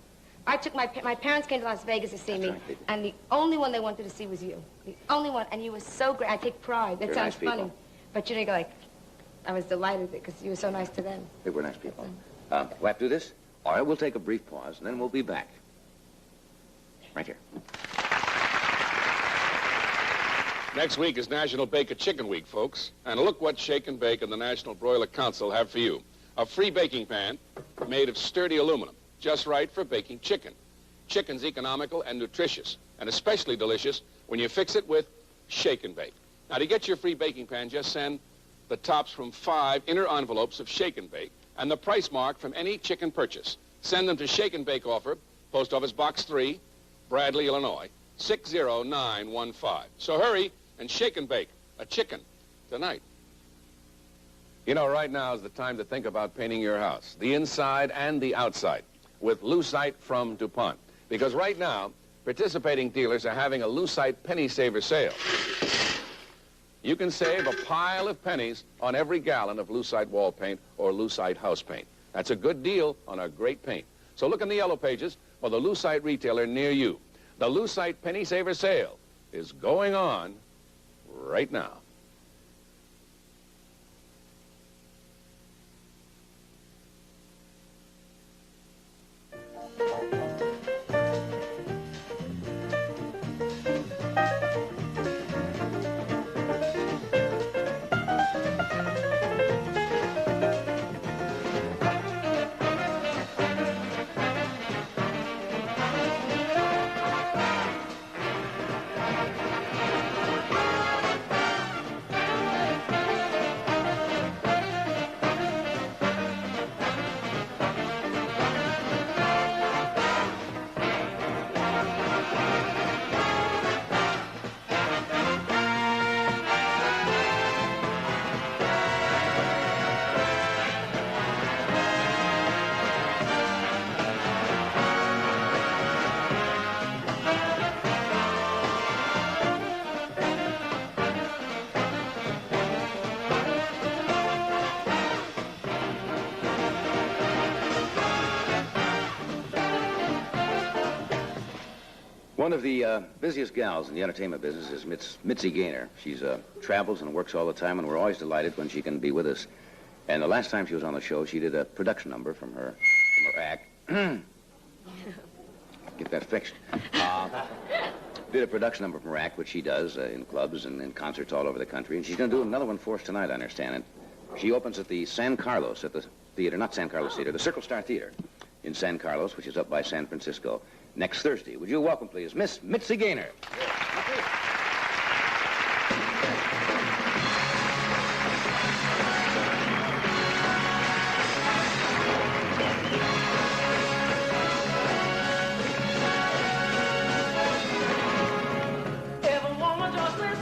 I took my parents came to Las Vegas to see me, and the only one they wanted to see was you. The only one, and you were so great. I take pride. That They're sounds nice funny, people. but you know, I was delighted because you were so nice to them. They were nice people. We'll have to do this. All right, we'll take a brief pause, and then we'll be back. Right here. Next week is National Bake a Chicken Week, folks. And look what Shake and Bake and the National Broiler Council have for you. A free baking pan made of sturdy aluminum, just right for baking chicken. Chicken's economical and nutritious, and especially delicious when you fix it with Shake and Bake. Now, to get your free baking pan, just send the tops from 5 inner envelopes of Shake and Bake and the price mark from any chicken purchase. Send them to Shake and Bake Offer, Post Office Box 3, Bradley, Illinois, 60915. So hurry and Shake and Bake a chicken tonight. You know, right now is the time to think about painting your house, the inside and the outside, with Lucite from DuPont. Because right now, participating dealers are having a Lucite Penny Saver sale. You can save a pile of pennies on every gallon of Lucite wall paint or Lucite house paint. That's a good deal on a great paint. So look in the yellow pages for the Lucite retailer near you. The Lucite Penny Saver sale is going on right now. One of the busiest gals in the entertainment business is Mitzi Gaynor. She travels and works all the time, and we're always delighted when she can be with us. And the last time she was on the show, she did a production number from her act. Get that fixed. Did a production number from her act, which she does in clubs and in concerts all over the country. And she's going to do another one for us tonight, I understand. And she opens at the San Carlos, at the theater, not San Carlos Theater, the Circle Star Theater in San Carlos, which is up by San Francisco, next Thursday. Would you welcome, please, Miss Mitzi Gaynor. Every woman just this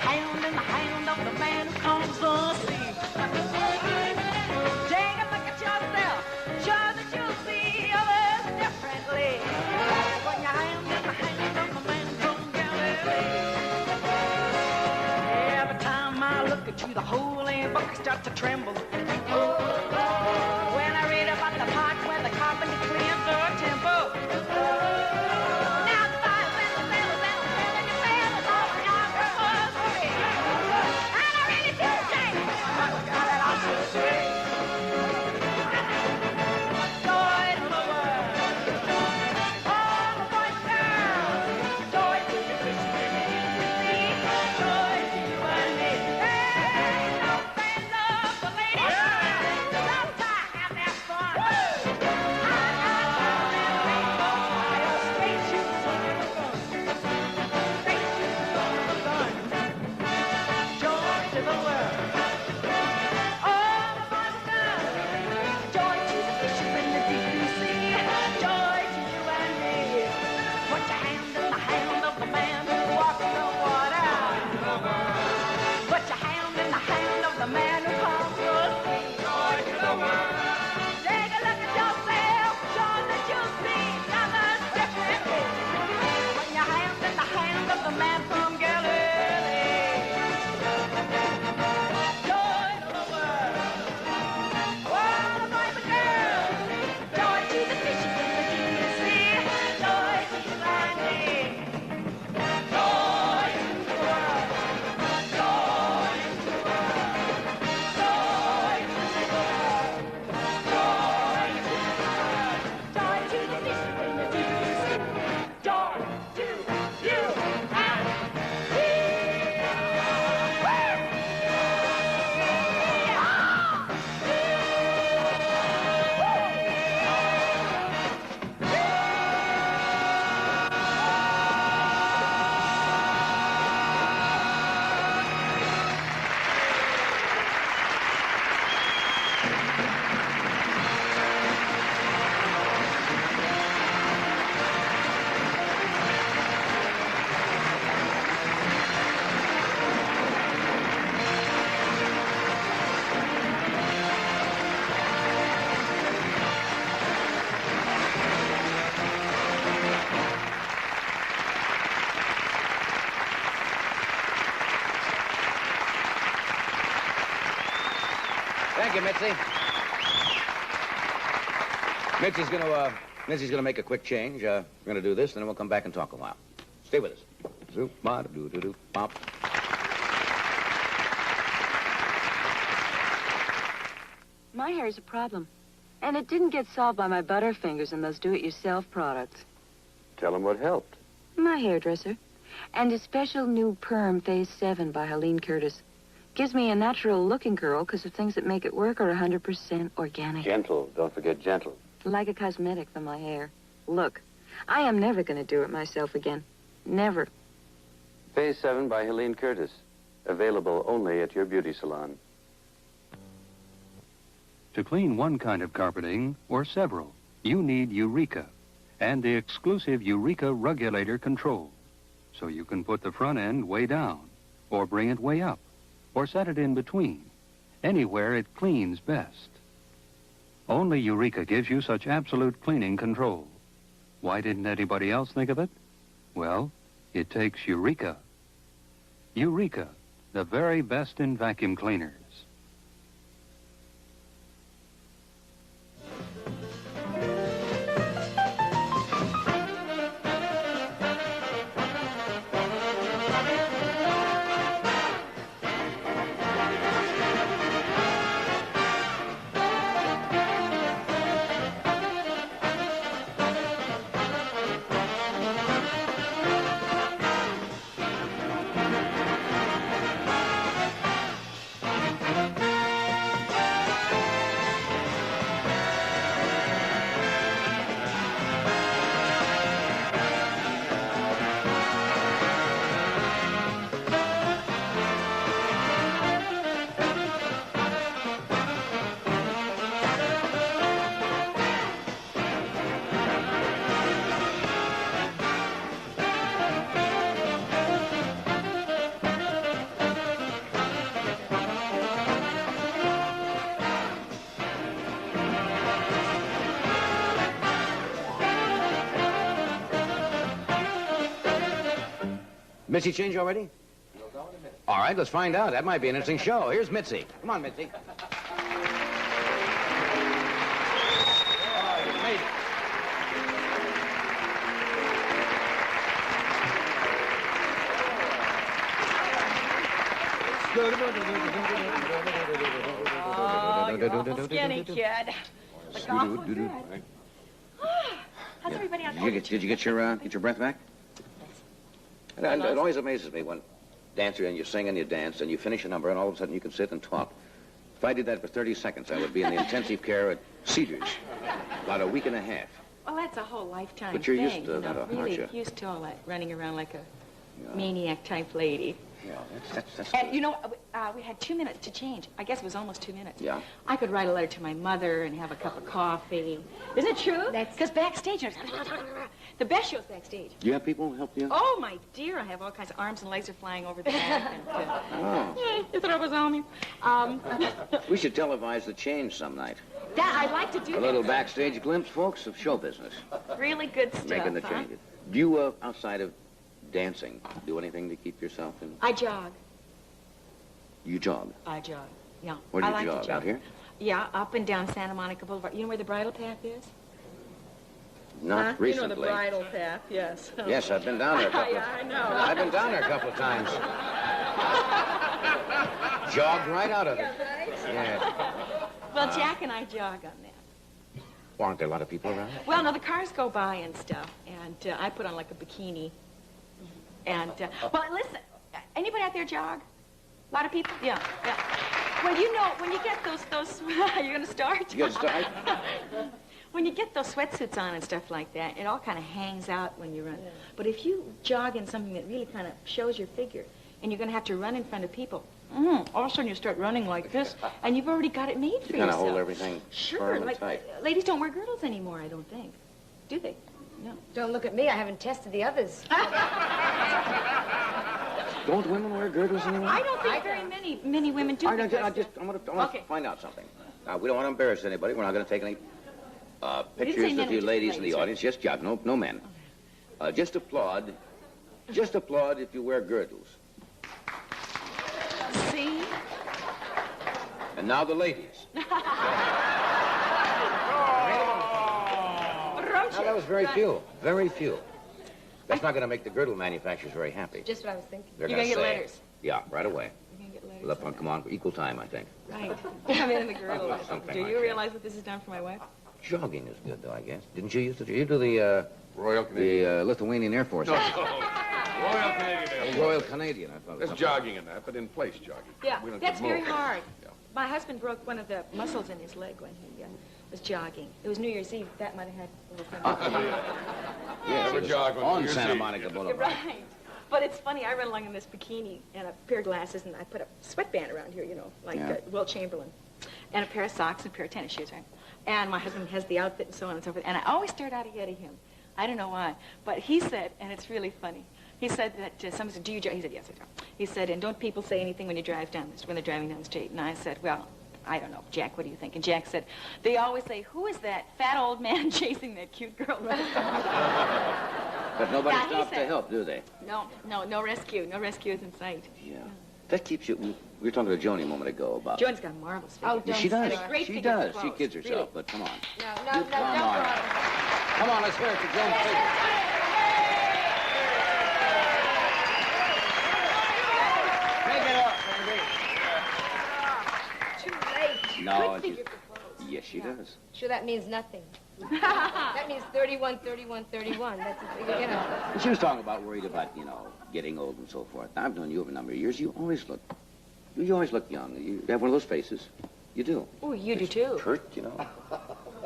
hound and the hound of the man who comes the sea. Take a look at yourself, sure that you'll see others differently. When you're hound and the hound of the man from Galilee. Every time I look at you, the whole ain't book starts to tremble. When I read about the part where the carpenter cleans the temple. Now the Bible and the sailors and the sailors all around the world free. And I really do say, oh God, that I should say. Joy to the world. All the boys and girls. Joy to the Christian and the sea. Joy to you and me. Hey, no stand up for ladies. Sometimes have that fun. Thank you, Mitzi. Mitzi's gonna make a quick change. We're gonna do this, and then we'll come back and talk a while. Stay with us. Zoop, ba, doo, doo, doo, pop. My hair's a problem, and it didn't get solved by my Butterfingers and those do-it-yourself products. Tell them what helped. My hairdresser, and a special new perm Phase 7 by Helene Curtis. Gives me a natural-looking curl because the things that make it work are 100% organic. Gentle. Don't forget gentle. Like a cosmetic for my hair. Look, I am never going to do it myself again. Never. Phase 7 by Helene Curtis. Available only at your beauty salon. To clean one kind of carpeting, or several, you need Eureka and the exclusive Eureka Regulator Control. So you can put the front end way down, or bring it way up, or set it in between, anywhere it cleans best. Only Eureka gives you such absolute cleaning control. Why didn't anybody else think of it? Well, it takes Eureka. Eureka, the very best in vacuum cleaners. Mitzi change already? All right, let's find out. That might be an interesting show. Here's Mitzi. Come on, Mitzi. Oh, you made it. Oh, you're awful skinny, kid. Look awful good. How's everybody out there? Did you get your breath back? It always amazes me when dancer and you sing and you dance and you finish a number and all of a sudden you can sit and talk. If I did that for 30 seconds, I would be in the intensive care at Cedars about a week and a half. Well, that's a whole lifetime But you're thing, used to that, aren't really you? used to all that, running around like a maniac type lady. Yeah, that's And you know, we had 2 minutes to change. I guess it was almost 2 minutes. Yeah. I could write a letter to my mother and have a cup of coffee. Isn't it true? Because backstage, the best shows backstage. Do you have people help you? Oh, my dear, I have all kinds of arms and legs are flying over the back. Oh. You thought I was on me. We should televise the change some night. I'd like to do A that. little backstage glimpse, folks, of show business. Really good stuff, Making the huh? changes. Do you, outside of dancing, do anything to keep yourself in? I jog. You jog. I jog, yeah. Where do I you like jog? to jog? Out here? Yeah, up and down Santa Monica Boulevard. You know where the bridle path is? Not recently. You know the bridle path, yes. Yes, I've been down there a couple Yeah, I know. I've been down there a couple of times. Jogged right out of it. Yeah. Well, Jack and I jog on that. Well, aren't there a lot of people around? Well, no, the cars go by and stuff, and I put on like a bikini. And, well, listen, anybody out there jog? A lot of people? Yeah, yeah. Well, you know, when you get those, you're going to start? You gonna start? When you get those sweatsuits on and stuff like that, it all kind of hangs out when you run. Yeah. But if you jog in something that really kind of shows your figure, and you're going to have to run in front of people, all of a sudden you start running like this, and you've already got it made for You kind yourself. of hold everything Sure, firm and like tight. ladies don't wear girdles anymore, I don't think. Do they? No. Don't look at me. I haven't tested the others. Don't women wear girdles anymore? I don't think very many women do. I want to find out something. Now, we don't want to embarrass anybody. We're not going to take any pictures of you ladies in the audience. Just jog. No men. Just applaud. Just applaud if you wear girdles. See? And now the ladies. Now, that was very few. Very few. That's not going to make the girdle manufacturers very happy. Just what I was thinking. They're You're going to get say, letters. Yeah, right away. You're going to get letters. Well, come on, equal time, I think. Right. I'm in the girdle. Something Do like you that. realize what this has done for my wife? Jogging is good, though, I guess. Didn't you used to you do the Lithuanian Air Force? Royal Canadian. Royal Canadian, I thought. There's jogging in that, but in place jogging. Yeah, We don't that's get very moved. hard. My husband broke one of the muscles in his leg when he was jogging. It was New Year's Eve. That might have had a little something. Yes, Never it was jog on New Santa Year's Monica Eve. Boulevard. Right. But it's funny, I run along in this bikini and a pair of glasses, and I put a sweatband around here, you know, like Will Chamberlain, and a pair of socks and a pair of tennis shoes, right? And my husband has the outfit and so on and so forth, and I always start out ahead of him. I don't know why, but he said, and it's really funny, he said that somebody said, do you drive? He said, yes, I drive. He said, and don't people say anything when you drive down this, when they're driving down the street? And I said, well, I don't know. Jack, what do you think? And Jack said, they always say, who is that fat old man chasing that cute girl? But nobody Yeah, he stops to said- help, do they? No rescue. No rescue is in sight. Yeah. That keeps you... We were talking to Joni a moment ago about... Joan's got a marvelous figure. Yeah, she does. And a great She figure does. for She clothes, kids herself, really. but come on. No, Come on. Come on, let's hear it for Joan Figure. Make it up, baby. Too late. No, Good it's figure just- for clothes. Yes, she does. Sure, that means nothing. That means 31, 31, 31. That's, you know. And she was talking about worried about, getting old and so forth. Now, I've known you over a number of years. You always look young. You have one of those faces. You do. Oh, you do too. Pert,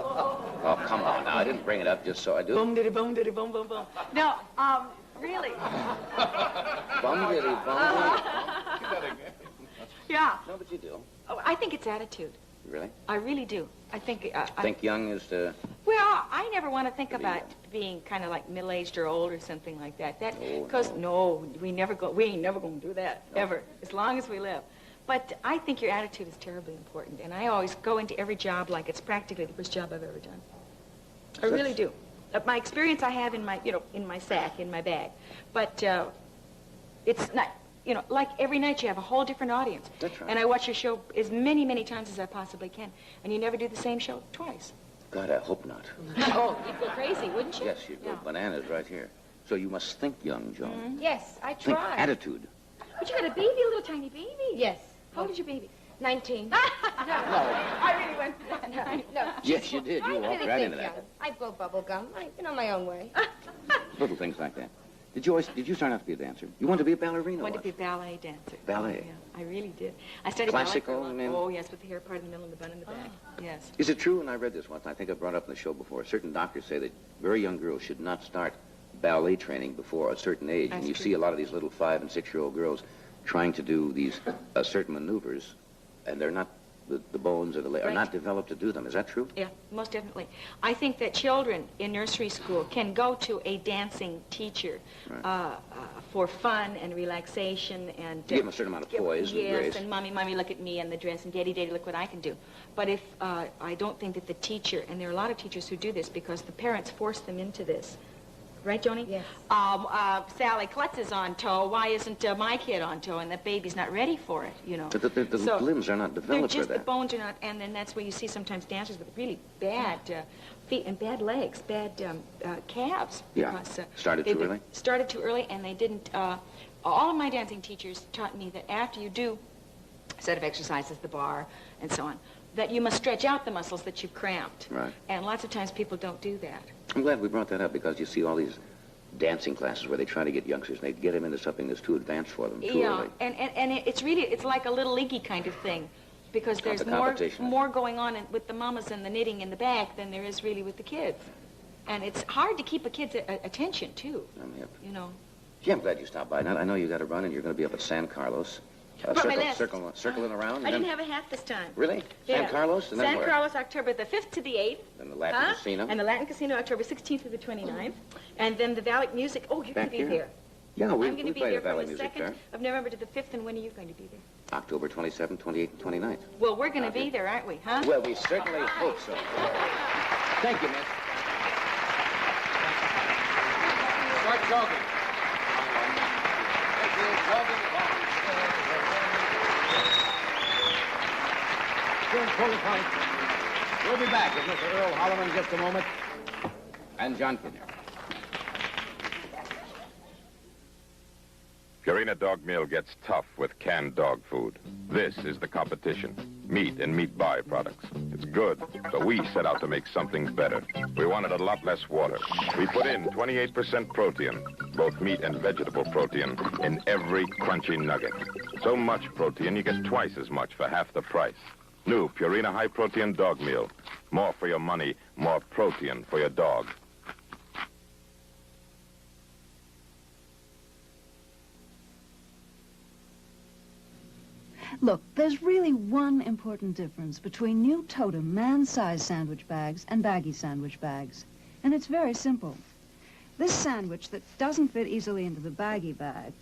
Oh, come on now. I didn't bring it up just so I do. Boom, diddy, boom, diddy, boom, boom, boom. No, really. Bum diddy, bum Yeah. No, but you do. Oh, I think it's attitude. Really? I really do. I think... Think young is the... Well, I never want to think about being kind of like middle-aged or old or something like that. Because, we ain't never going to do that, ever, as long as we live. But I think your attitude is terribly important, and I always go into every job like it's practically the first job I've ever done. I really do. My experience I have in my, in my sack, in my bag. But It's not, you know, like every night you have a whole different audience. That's right. And I watch your show as many, many times as I possibly can. And you never do the same show twice. God, I hope not. Oh, you'd go crazy, wouldn't you? Yes, you'd go bananas right here. So you must think young, Joan. Yes, I Think tried. attitude. But you got a baby, a little tiny baby. Yes. How old is your baby? 19. I really went for that. No. Yes, you did. You I walked really right think into that. young. I blow bubble gum. My own way. Little things like that. Did you start out to be a dancer? You wanted to be a ballerina? I wanted to be once? a ballet dancer. Ballet? Oh, yeah, I really did. I studied Classical ballet for a and then- long. Oh, yes, with the hair part in the middle and the bun in the back. Yes. Is it true, and I read this once, I think I brought it up in the show before, certain doctors say that very young girls should not start ballet training before a certain age. That's And you true. see a lot of these little 5- and 6-year-old girls trying to do these certain maneuvers, and they're not, the bones or the leg are Right. not developed to do them. Is that true? Yeah, most definitely. I think that children in nursery school can go to a dancing teacher for fun and relaxation and Give them a certain amount of poise and yes, grace. and mommy, look at me and the dress, and daddy, look what I can do. But if I don't think that the teacher, and there are a lot of teachers who do this because the parents force them into this. Right, Joni? Yes. Sally Klutz is on toe. Why isn't my kid on toe? And the baby's not ready for it, you know. But the So, limbs are not They're developed for just, the that. bones are not, and then that's where you see sometimes dancers with really bad feet and bad legs, bad calves. Yeah. Because, Started they too early? Started too early, and they didn't, all of my dancing teachers taught me that after you do a set of exercises, the bar, and so on, that you must stretch out the muscles that you've cramped. Right. And lots of times people don't do that. I'm glad we brought that up because you see all these dancing classes where they try to get youngsters and they get them into something that's too advanced for them, too Yeah, early. and it's like a little leaguey kind of thing, because there's the more competition. more going on with the mamas and the knitting in the back than there is really with the kids, and it's hard to keep a kid's attention too. I'm hip. You know. Gee, I'm glad you stopped by. Now, I know you got to run and you're going to be up at San Carlos. Brought my list. Circling around. and I then- didn't have a hat this time. Really? Yeah. San Carlos? And then San where? Carlos, October the 5th to the 8th. Then the Latin Casino. And the Latin Casino, October 16th to the 29th. And then the Valley Music. Oh, you're going Back to be here? there. Yeah, we I'm going to be play there the Valley from the Music 2nd there. of November to the 5th, and when are you going to be there? October 27th, 28th, and 29th. Well, we're going to be there, aren't we, huh? Well, we certainly hope so. Thank you, miss. Start jogging. We'll be back with Mr. Earl Holliman in just a moment. And John Kinnear. Purina dog meal gets tough with canned dog food. This is the competition. Meat and meat byproducts. It's good, so we set out to make something better. We wanted a lot less water. We put in 28% protein, both meat and vegetable protein, in every crunchy nugget. So much protein, you get twice as much for half the price. New Purina high-protein dog meal. More for your money, more protein for your dog. Look, there's really one important difference between new Totem man-size sandwich bags and baggy sandwich bags. And it's very simple. This sandwich that doesn't fit easily into the baggy bag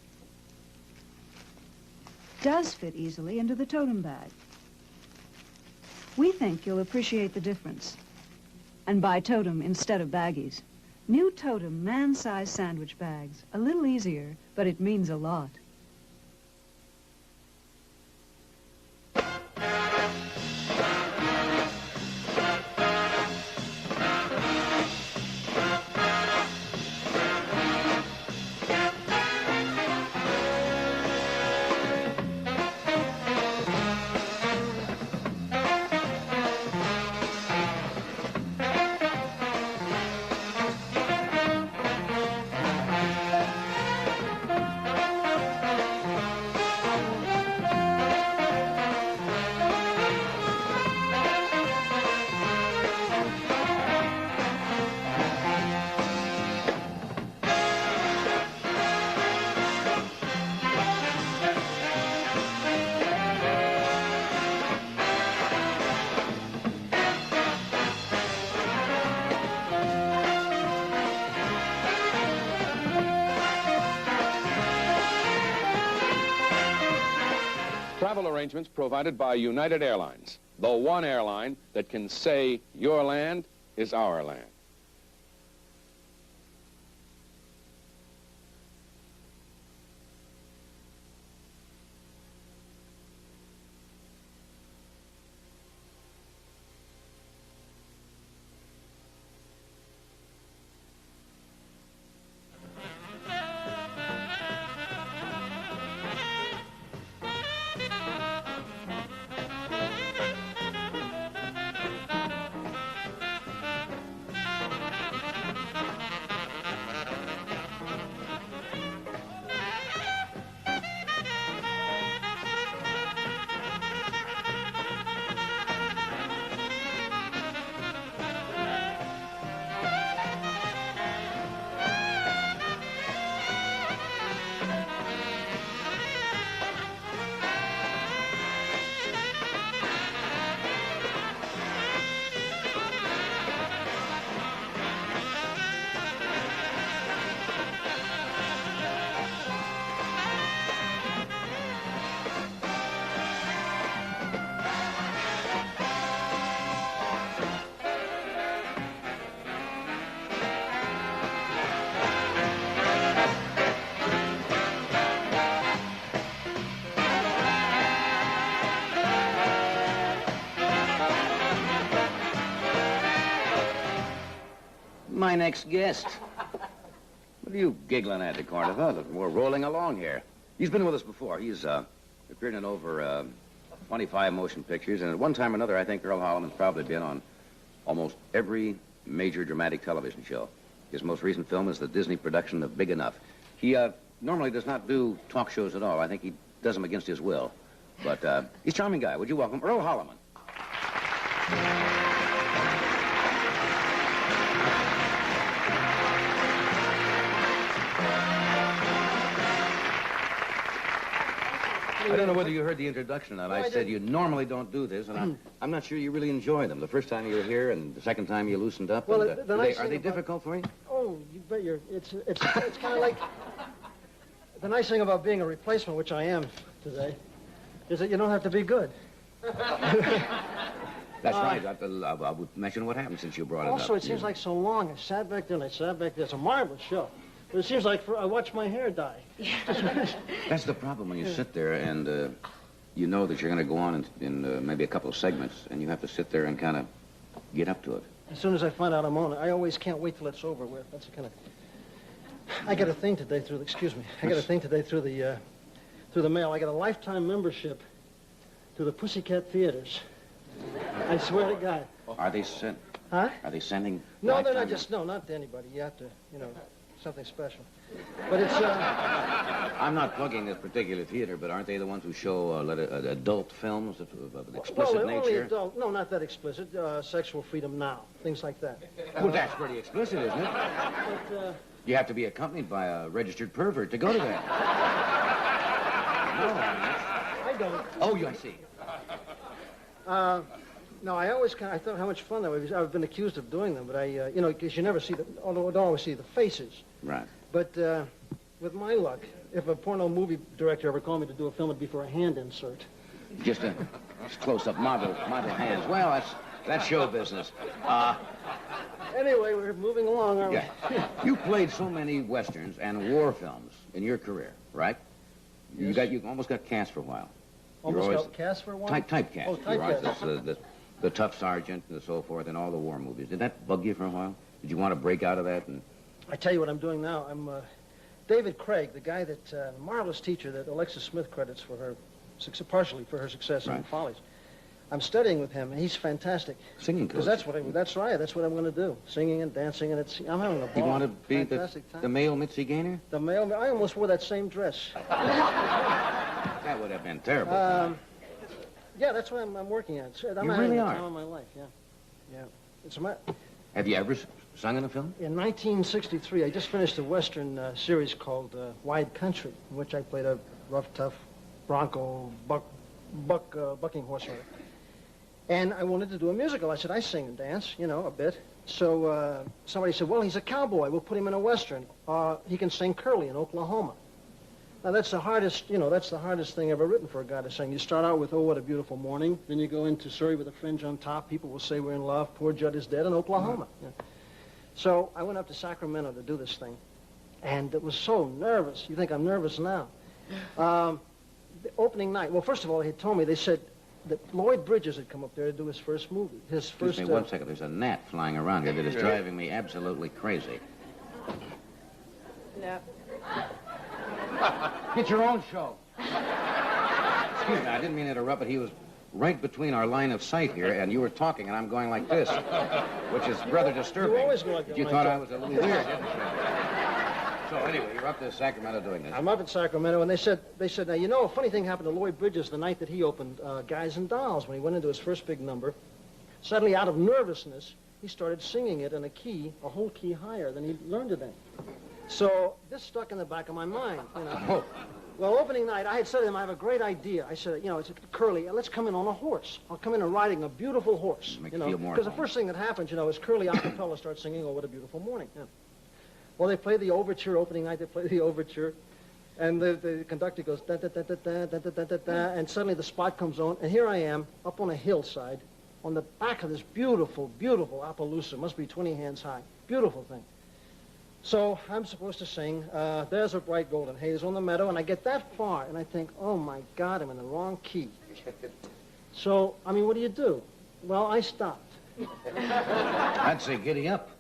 does fit easily into the Totem bag. We think you'll appreciate the difference and buy Totem instead of baggies. New Totem man-size sandwich bags. A little easier, but it means a lot. Travel arrangements provided by United Airlines, the one airline that can say your land is our land. next guest. What are you giggling at, DeCordoba? We're rolling along here. He's been with us before. He's appeared in over 25 motion pictures, and at one time or another, I think Earl Holliman's probably been on almost every major dramatic television show. His most recent film is the Disney production of Big Enough. He normally does not do talk shows at all. I think he does them against his will. But he's a charming guy. Would you welcome Earl Holliman? I don't know whether you heard the introduction or not. I said you normally don't do this, and I'm not sure you really enjoy them. The first time you were here and the second time you loosened up. Well, and, are they difficult for you? Oh, you bet you're... It's kind of like... The nice thing about being a replacement, which I am today, is that you don't have to be good. That's right. I would mention what happened since you brought it up. Also, it seems like so long. I sat back there and I sat back there. It's a marvelous show. But it seems like I watched my hair dye. That's the problem when you sit there and you know that you're going to go on in maybe a couple of segments, and you have to sit there and kind of get up to it. As soon as I find out I'm on it, I always can't wait till it's over with. That's the kind of... I got a thing today through the... Excuse me. I got a thing today through the mail. I got a lifetime membership to the Pussycat Theaters. I swear to God. Are they sent? Huh? Are they sending? No, they're not just... No, not to anybody. You have to, you know... something special. But it's, I'm not plugging this particular theater, but aren't they the ones who show adult films of an explicit nature? Only adult, no, not that explicit. Sexual freedom now, things like that. Well, that's pretty explicit, isn't it? But, you have to be accompanied by a registered pervert to go to that. I don't. Oh, I see. No, I always I thought how much fun that was. I've been accused of doing them, but you know, because you never see don't always see the faces. Right. But with my luck, if a porno movie director ever called me to do a film, it'd be for a hand insert. Just a close-up model hands. Well, that's show business. Anyway, we're moving along, aren't we? You played so many westerns and war films in your career, right? Yes. You almost got cast for a while. Almost got cast for a while? Typecast. Oh, typecast. The tough sergeant and so forth and all the war movies. Did that bug you for a while? Did you want to break out of that? And I tell you what I'm doing now. I'm David Craig, the guy that marvelous teacher that Alexis Smith credits for her, partially for her success in Follies. I'm studying with him, and he's fantastic. Singing coach. That's right. That's what I'm going to do. Singing and dancing, and I'm having a ball. You want to be the male Mitzi Gaynor? The male. I almost wore that same dress. That would have been terrible. Yeah, that's what I'm working at. I'm You really having are. the time of my life. Yeah. It's Have you ever sung in a film? In 1963, I just finished a Western series called Wide Country, in which I played a rough, tough bronco bucking horse rider. And I wanted to do a musical. I said, I sing and dance, you know, a bit. So somebody said, well, he's a cowboy. We'll put him in a Western. He can sing Curly in Oklahoma. Now, that's the hardest thing ever written for a guy to sing. You start out with, oh, what a beautiful morning. Then you go into Surrey with a fringe on top. People will say we're in love. Poor Judd is dead in Oklahoma. Yeah. So I went up to Sacramento to do this thing. And it was so nervous. You think I'm nervous now. The opening night, well, first of all, they said that Lloyd Bridges had come up there to do his first movie. Excuse me 1 second. There's a gnat flying around here that is driving me absolutely crazy. Yeah. Get your own show. Excuse me, I didn't mean to interrupt, but he was right between our line of sight here, and you were talking, and I'm going like this, which is rather disturbing. You always go like that. You thought I was a little weird, didn't you? So anyway, you're up to Sacramento doing this. I'm up in Sacramento, and they said, now, you know, a funny thing happened to Lloyd Bridges the night that he opened Guys and Dolls, when he went into his first big number. Suddenly, out of nervousness, he started singing it in a whole key higher than he learned it in. So this stuck in the back of my mind, you know. Oh. Well, opening night, I had said to him, I have a great idea. I said, you know, it's Curly, let's come in on a horse. I'll come in and riding a beautiful horse, you know. Because the first thing that happens, you know, is Curly a cappella starts singing, oh, what a beautiful morning. Yeah. Well, they play the overture, opening night, they play the overture. And the conductor goes, da, da, da, da, da, da, da, da, da, da, and suddenly the spot comes on, and here I am, up on a hillside, on the back of this beautiful, beautiful Appaloosa, must be 20 hands high. Beautiful thing. So I'm supposed to sing, there's a bright golden haze on the meadow, and I get that far, and I think, oh my God, I'm in the wrong key. So, I mean, what do you do? Well, I stopped. I'd say giddy up.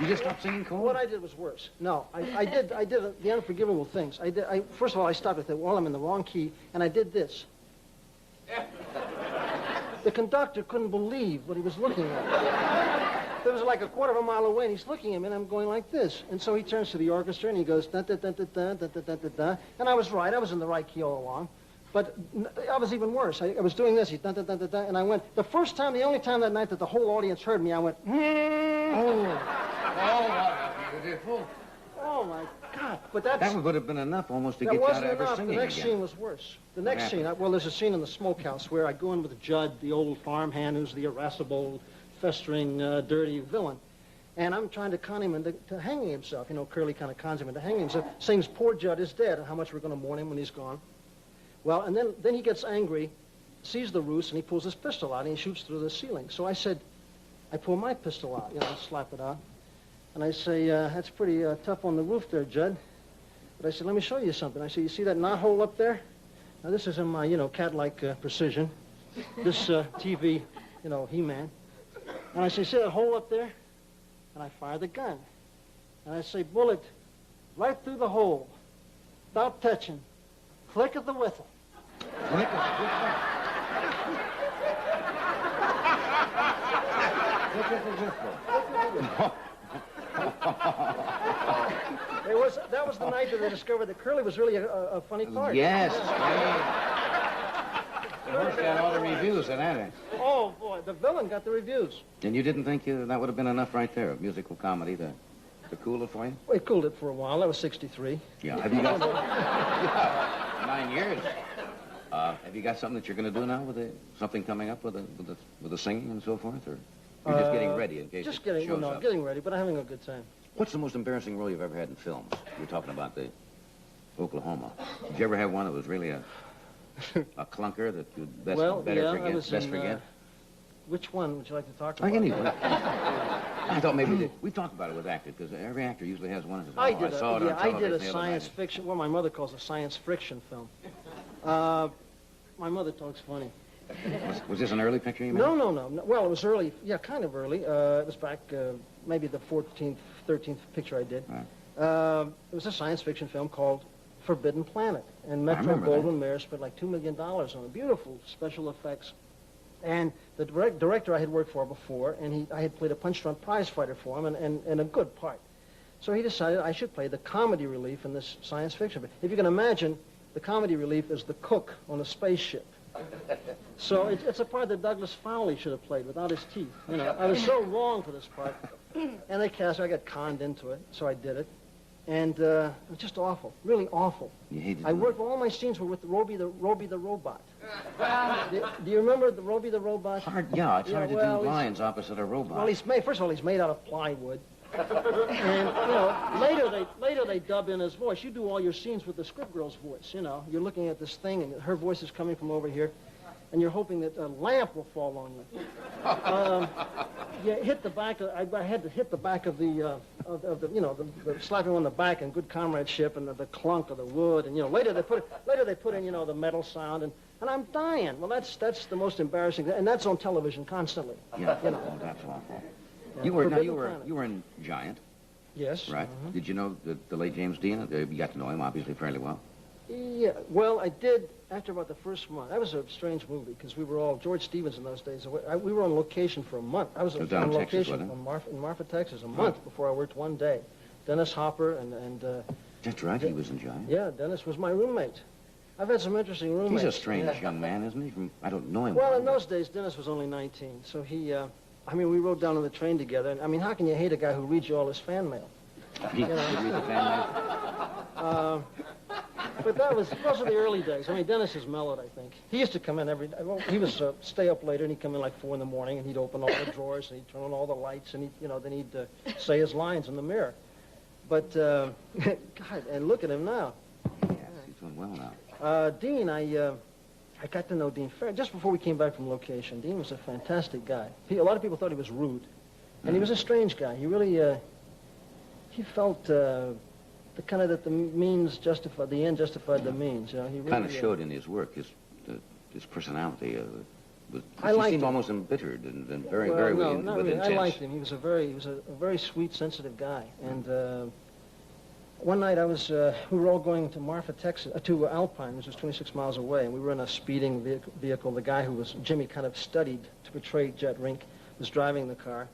You just stopped singing cold? What I did was worse. No, I did the unforgivable things. First of all, I stopped at well, I'm in the wrong key, and I did this. The conductor couldn't believe what he was looking at. It was like a quarter of a mile away, and he's looking at me, and I'm going like this. And so he turns to the orchestra, and he goes, da da da da da da da da da da. And I was right. I was in the right key all along. But I was even worse. I was doing this, da da da da da, and I went. The first time, the only time that night that the whole audience heard me, I went. Oh my God! But that would have been enough almost to get you out of ever singing again. The next scene was worse. The next scene, well, there's a scene in the smokehouse where I go in with Judd, the old farmhand who's the irascible, festering, dirty villain. And I'm trying to con him into hanging himself. You know, Curly kind of cons him into hanging himself. Sings, poor Judd is dead, and how much we're going to mourn him when he's gone. Well, and then he gets angry, sees the roost, and he pulls his pistol out, and he shoots through the ceiling. So I said, I pull my pistol out, you know, slap it out. And I say, that's pretty tough on the roof there, Judd. But I said, let me show you something. I said, you see that knothole up there? Now, this is in my, you know, cat-like precision. This TV, you know, He-Man. And I say, see that hole up there? And I fire the gun. And I say, bullet, right through the hole, without touching. Click of the whistle. Click of the whistle. Click of the whistle. That was the night that they discovered that Curly was really a funny part. Yes. The horse got all the reviews in that. Oh, boy, the villain got the reviews. And you didn't think that would have been enough right there, musical comedy, to cool it for you? Well, it cooled it for a while. That was 63. Yeah. Have you got 9 years? Have you got something that you're going to do now with something coming up with the singing and so forth, or you're just getting ready in case it shows up? Getting ready, but I'm having a good time. What's the most embarrassing role you've ever had in films? You're talking about the Oklahoma. Did you ever have one that was really a clunker that you'd best forget? Which one would you like to talk about? Anyway. I thought maybe we've talked about it with actors, because every actor usually has one. I did a science fiction, what my mother calls a science friction film. My mother talks funny. Was this an early picture you made? No. Well, it was early. Yeah, kind of early. It was back maybe the 14th, 13th picture I did. Right. It was a science fiction film called Forbidden Planet. And Metro-Goldwyn-Mayer spent like $2 million on it. Beautiful special effects. And the director I had worked for before, and I had played a punch-drunk prize fighter for him, and a good part. So he decided I should play the comedy relief in this science fiction. If you can imagine, the comedy relief is the cook on a spaceship. So it's a part that Douglas Fowley should have played without his teeth. You know, I was so wrong for this part. And they cast me. I got conned into it, so I did it. And it was just awful, really awful. You hated I worked, all my scenes were with Roby the Robot. Do you remember the Roby the Robot? It's hard to do lines opposite a robot. Well, first of all, he's made out of plywood. And, you know, later they dub in his voice. You do all your scenes with the script girl's voice, you know. You're looking at this thing, and her voice is coming from over here, and you're hoping that a lamp will fall on you. You hit the back of, I had to hit the back of the you know, the slapping on the back and good comradeship and the clunk of the wood, and, you know, later they put in, you know, the metal sound, and I'm dying. Well, that's the most embarrassing, and that's on television constantly. Yeah, you know. oh, that's awful. Yeah. You were in Giant. Yes. Right. Did you know the late James Dean? You got to know him obviously fairly well. Yeah. Well, I did after about the first month. That was a strange movie because we were all George Stevens in those days. We were on location for a month. I was on location in Marfa, Texas, a month before I worked one day. Dennis Hopper and. That's right. He was in Giant. Yeah, Dennis was my roommate. I've had some interesting roommates. He's a strange young man, isn't he? I don't know him. Well, in those days, Dennis was only 19, so he. I mean, we rode down on the train together. And, I mean, how can you hate a guy who reads you all his fan mail? You know? Read the fan mail? But those were the early days. I mean, Dennis is mellowed, I think. He used to come in every day. Well, he was stay up later, and he'd come in like 4 in the morning, and he'd open all the drawers, and he'd turn on all the lights, and then he'd say his lines in the mirror. But, God, and look at him now. Yes, he's doing well now. Dean, I got to know Dean fair just before we came back from location. Dean was a fantastic guy. A lot of people thought he was rude, and he was a strange guy. He really, he felt the kind of that the end justified the means. You know, he really kind of showed in his work his personality, I He liked seemed him. almost embittered and very, Well, very no, with not really. intense. I liked him. He was a very sweet, sensitive guy. And one night we were all going to Marfa, Texas, to Alpine, which was 26 miles away, and we were in a speeding vehicle. The guy who was Jimmy kind of studied to portray Jet Rink was driving the car.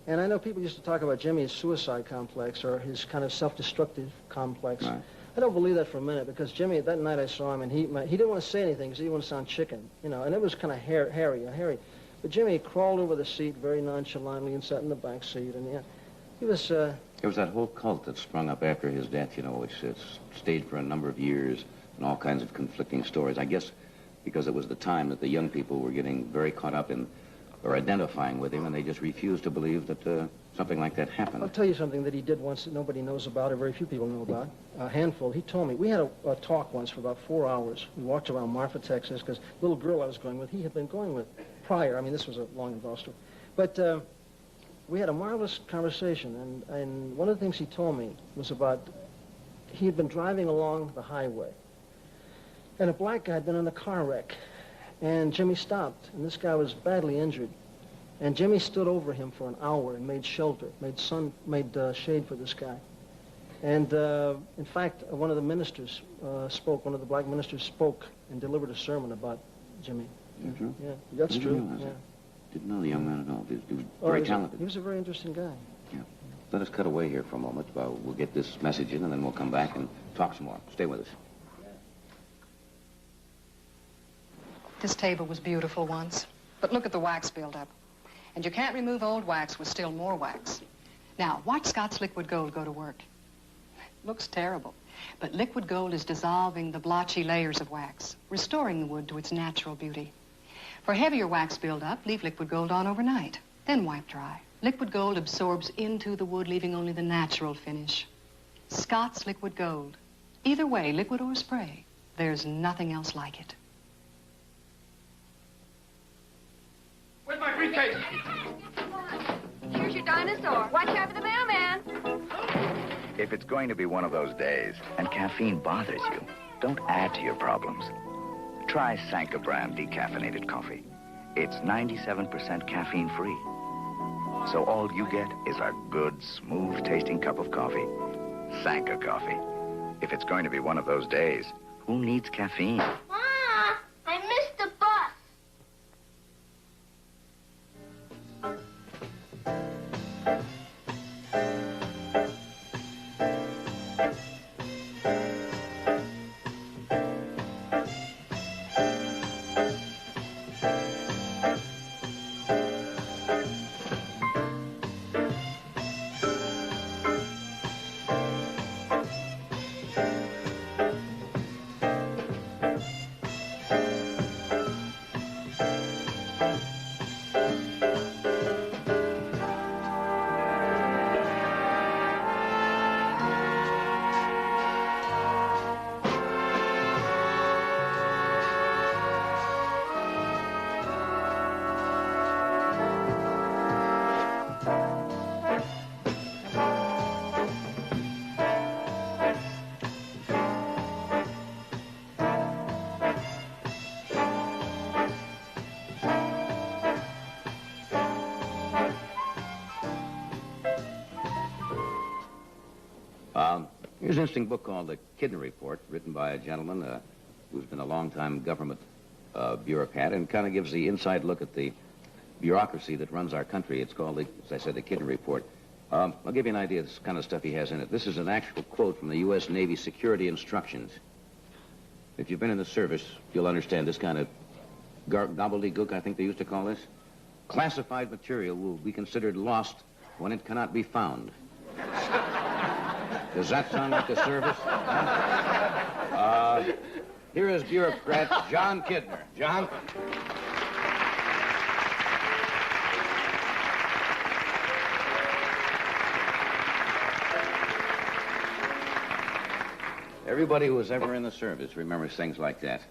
And I know people used to talk about Jimmy's suicide complex or his kind of self-destructive complex. Right. I don't believe that for a minute, because Jimmy, that night I saw him, and he didn't want to say anything because he didn't want to sound chicken, you know, and it was kind of hairy. But Jimmy crawled over the seat very nonchalantly and sat in the back seat, and yeah, he was... There was that whole cult that sprung up after his death, you know, which stayed for a number of years and all kinds of conflicting stories. I guess because it was the time that the young people were getting very caught up in or identifying with him, and they just refused to believe that something like that happened. I'll tell you something that he did once that nobody knows about, or very few people know about. A handful. He told me. We had a talk once for about 4 hours. We walked around Marfa, Texas, because the little girl I was going with, he had been going with prior. I mean, this was a long involved story. But we had a marvelous conversation, and one of the things he told me was about he had been driving along the highway, and a black guy had been in a car wreck, and Jimmy stopped, and this guy was badly injured. And Jimmy stood over him for an hour and made shelter, made shade for this guy. And in fact, one of the ministers spoke, one of the black ministers spoke and delivered a sermon about Jimmy. Is that true? Yeah, that's Didn't true. realize Yeah. that. Didn't know the young man at all. He was very talented. He was a very interesting guy. Yeah. Let us cut away here for a moment. We'll get this message in, and then we'll come back and talk some more. Stay with us. This table was beautiful once, but look at the wax buildup. And you can't remove old wax with still more wax. Now, watch Scott's liquid gold go to work. Looks terrible, but liquid gold is dissolving the blotchy layers of wax, restoring the wood to its natural beauty. For heavier wax buildup, leave liquid gold on overnight, then wipe dry. Liquid gold absorbs into the wood, leaving only the natural finish. Scott's liquid gold. Either way, liquid or spray, there's nothing else like it. Where's my briefcase? Here's your dinosaur. Watch out for the mailman. If it's going to be one of those days and caffeine bothers you, don't add to your problems. Try Sanka brand decaffeinated coffee. It's 97% caffeine-free. So all you get is a good, smooth-tasting cup of coffee. Sanka coffee. If it's going to be one of those days, who needs caffeine? Ma, I missed the bus. Here's an interesting book called The Kidney Report, written by a gentleman who's been a long-time government bureaucrat, and kind of gives the inside look at the bureaucracy that runs our country. It's called, as I said, The Kidney Report. I'll give you an idea of this kind of stuff he has in it. This is an actual quote from the U.S. Navy Security Instructions. If you've been in the service, you'll understand this kind of gobbledygook, I think they used to call this. Classified material will be considered lost when it cannot be found. Does that sound like the service? Here is bureaucrat John Kidner. John? Everybody who was ever in the service remembers things like that.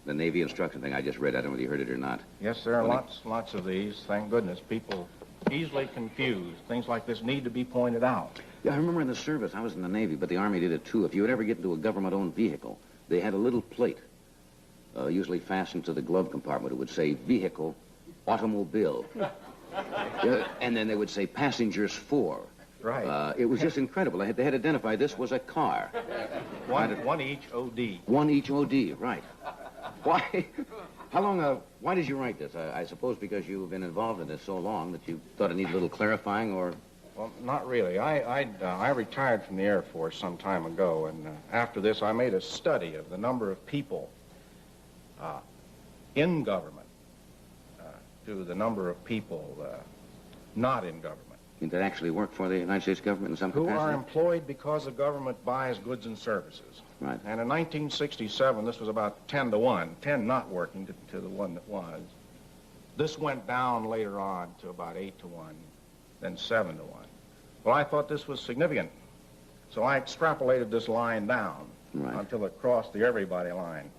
The Navy instruction thing I just read, I don't know whether you heard it or not. Yes, there are lots of these. Thank goodness. People easily confused. Things like this need to be pointed out. Yeah, I remember in the service, I was in the Navy, but the Army did it too. If you would ever get into a government-owned vehicle, they had a little plate usually fastened to the glove compartment. It would say vehicle, automobile. And then they would say passengers 4. Right. It was just incredible. They had identified this was a car. One each OD. One each OD, right. Why? How long, why did you write this? I suppose because you've been involved in this so long that you thought it needed a little clarifying, or? Well, not really. I retired from the Air Force some time ago, and after this I made a study of the number of people in government to the number of people not in government. You that actually work for the United States government in some Who capacity? are employed because the government buys goods and services. Right. And in 1967, this was about 10 to 1, 10 not working to the one that was. This went down later on to about 8 to 1, then 7 to 1. Well, I thought this was significant, so I extrapolated this line down until it crossed the everybody line.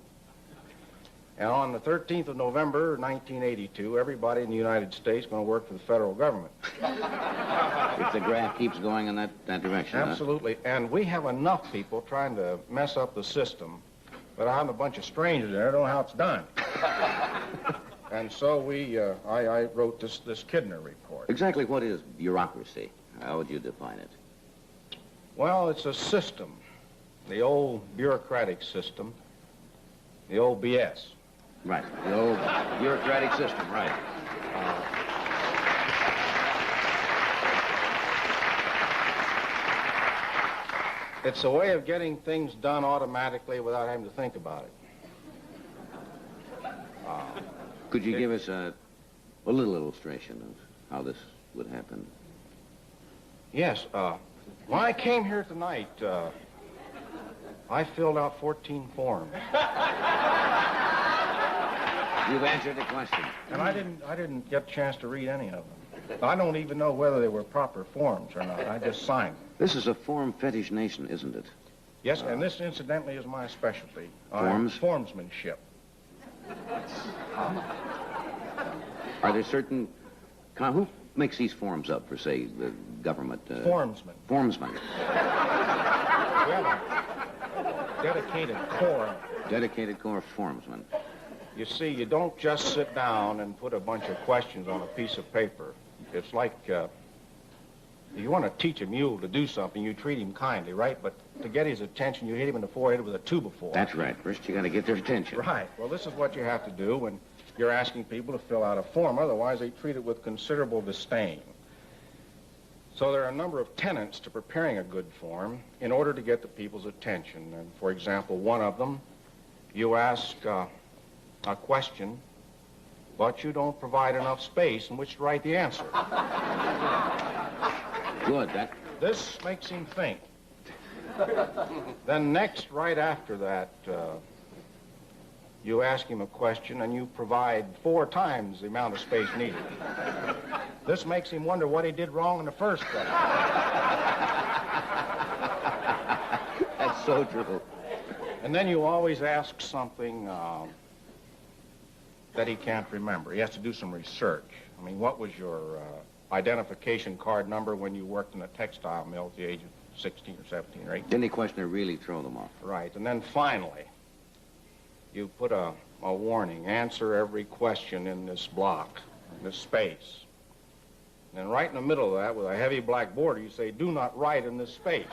And on the 13th of November, 1982, everybody in the United States is going to work for the federal government. If the graph keeps going in that direction. Absolutely. And we have enough people trying to mess up the system, but I'm a bunch of strangers there. I don't know how it's done. And so I wrote this Kidner report. Exactly what is bureaucracy? How would you define it? Well, it's a system, the old bureaucratic system, the old BS. Right, the old bureaucratic system, right. It's a way of getting things done automatically without having to think about it. Could you give us a little illustration of how this would happen? Yes. When I came here tonight, I filled out 14 forms. You've answered the question. And I didn't get a chance to read any of them. I don't even know whether they were proper forms or not. I just signed them. This is a form fetish nation, isn't it? Yes, and this, incidentally, is my specialty. Forms? Formsmanship. Are there certain... Who makes these forms up for, say, the government? Formsmen. Formsmen. We have a dedicated corps. Dedicated corps of formsmen. You see, you don't just sit down and put a bunch of questions on a piece of paper. It's like, if you want to teach a mule to do something, you treat him kindly, right? But to get his attention, you hit him in the forehead with a 2x4. That's right. First, you got to get their attention. Right. Well, this is what you have to do when you're asking people to fill out a form. Otherwise, they treat it with considerable disdain. So there are a number of tenets to preparing a good form in order to get the people's attention. And for example, one of them, you ask a question, but you don't provide enough space in which to write the answer. Good. This makes him think. Then next, right after that, you ask him a question and you provide 4 times the amount of space needed. This makes him wonder what he did wrong in the first place. That's so true. And then you always ask something that he can't remember. He has to do some research. I mean, what was your identification card number when you worked in a textile mill at the age of 16 or 17 or 18? Any question to really throw them off. Right. And then finally, you put a warning. Answer every question in this block, in this space. And then right in the middle of that, with a heavy black border, you say, do not write in this space.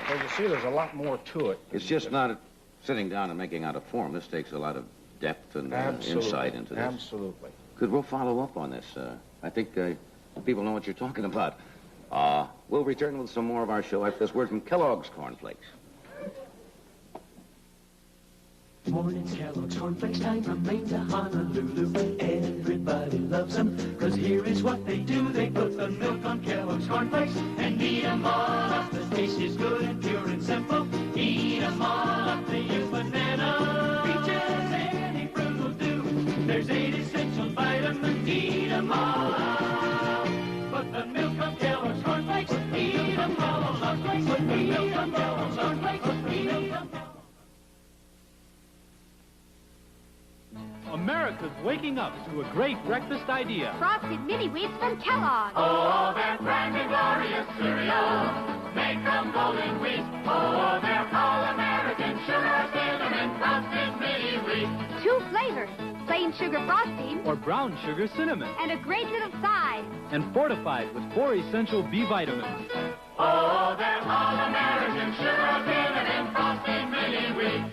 So you see, there's a lot more to it. It's just not sitting down and making out a form. This takes a lot of depth and insight into this. Absolutely. Good, we'll follow up on this. I think people know what you're talking about. We'll return with some more of our show after this word from Kellogg's Cornflakes. Morning Kellogg's Cornflakes time from Maine to Honolulu. Everybody loves them, cause here is what they do. They put the milk on Kellogg's Cornflakes and eat them all up. The taste is good and pure and simple. Eat them all up. They use banana, peaches, any fruit will do. There's 8 essential vitamins. Eat them all up. Put the milk on Kellogg's Cornflakes. Eat them all up. Put the milk on Kellogg's Cornflakes. Eat them all up. America America's waking up to a great breakfast idea. Frosted mini wheats from Kellogg's. Oh, they're grand and glorious cereals. Make them golden wheat. Oh, they're all-American sugar cinnamon frosted mini wheat. 2 flavors, plain sugar frosting Or brown sugar cinnamon. and a great little size. And fortified with 4 essential B vitamins. Oh, they're all-American sugar cinnamon frosted mini wheat.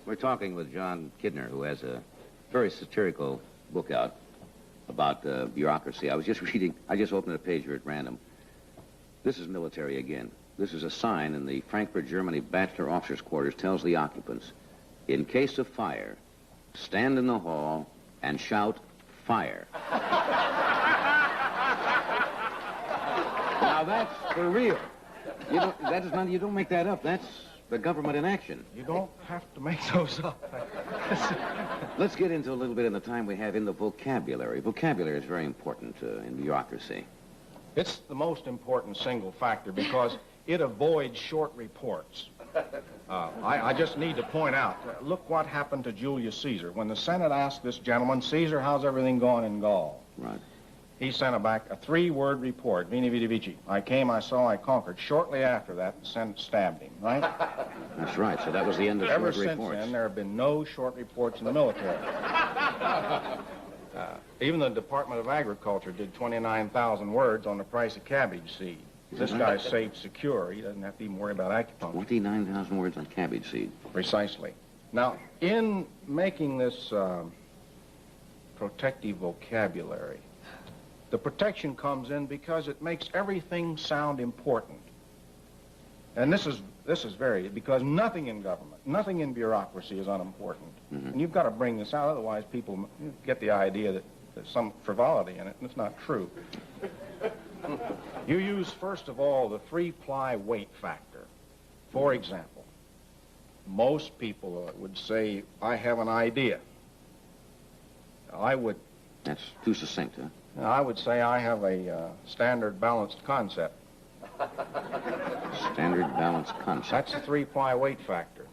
We're talking with John Kidner, who has a very satirical book out about bureaucracy. I just opened a page here at random. This is military again. This is a sign in the Frankfurt, Germany bachelor officers' quarters, tells the occupants, in case of fire, stand in the hall and shout, fire. Now that's for real. You don't make that up. That's the government in action. You don't have to make those up. Let's get into a little bit in the time we have in the vocabulary. Vocabulary is very important in bureaucracy. It's the most important single factor because it avoids short reports. I just need to point out, look what happened to Julius Caesar. When the Senate asked this gentleman, Caesar, how's everything going in Gaul? Right. He sent back a 3-word report, Veni Vidi Vici. I came, I saw, I conquered. Shortly after that, the Senate stabbed him, right? That's right, so that was the end of Ever short since reports. then, there have been no short reports in the military. Even the Department of Agriculture did 29,000 words on the price of cabbage seed. This guy's safe, secure. He doesn't have to even worry about acupuncture. 29,000 words on cabbage seed. Precisely. Now, in making this protective vocabulary, the protection comes in because it makes everything sound important. And this is because nothing in government, nothing in bureaucracy is unimportant. Mm-hmm. And you've got to bring this out, otherwise people get the idea that there's some frivolity in it, and it's not true. You use, first of all, the 3-ply weight factor. For example, most people would say, I have an idea. That's too succinct, huh? I would say I have a standard balanced concept. Standard balanced concept. That's the 3-ply weight factor.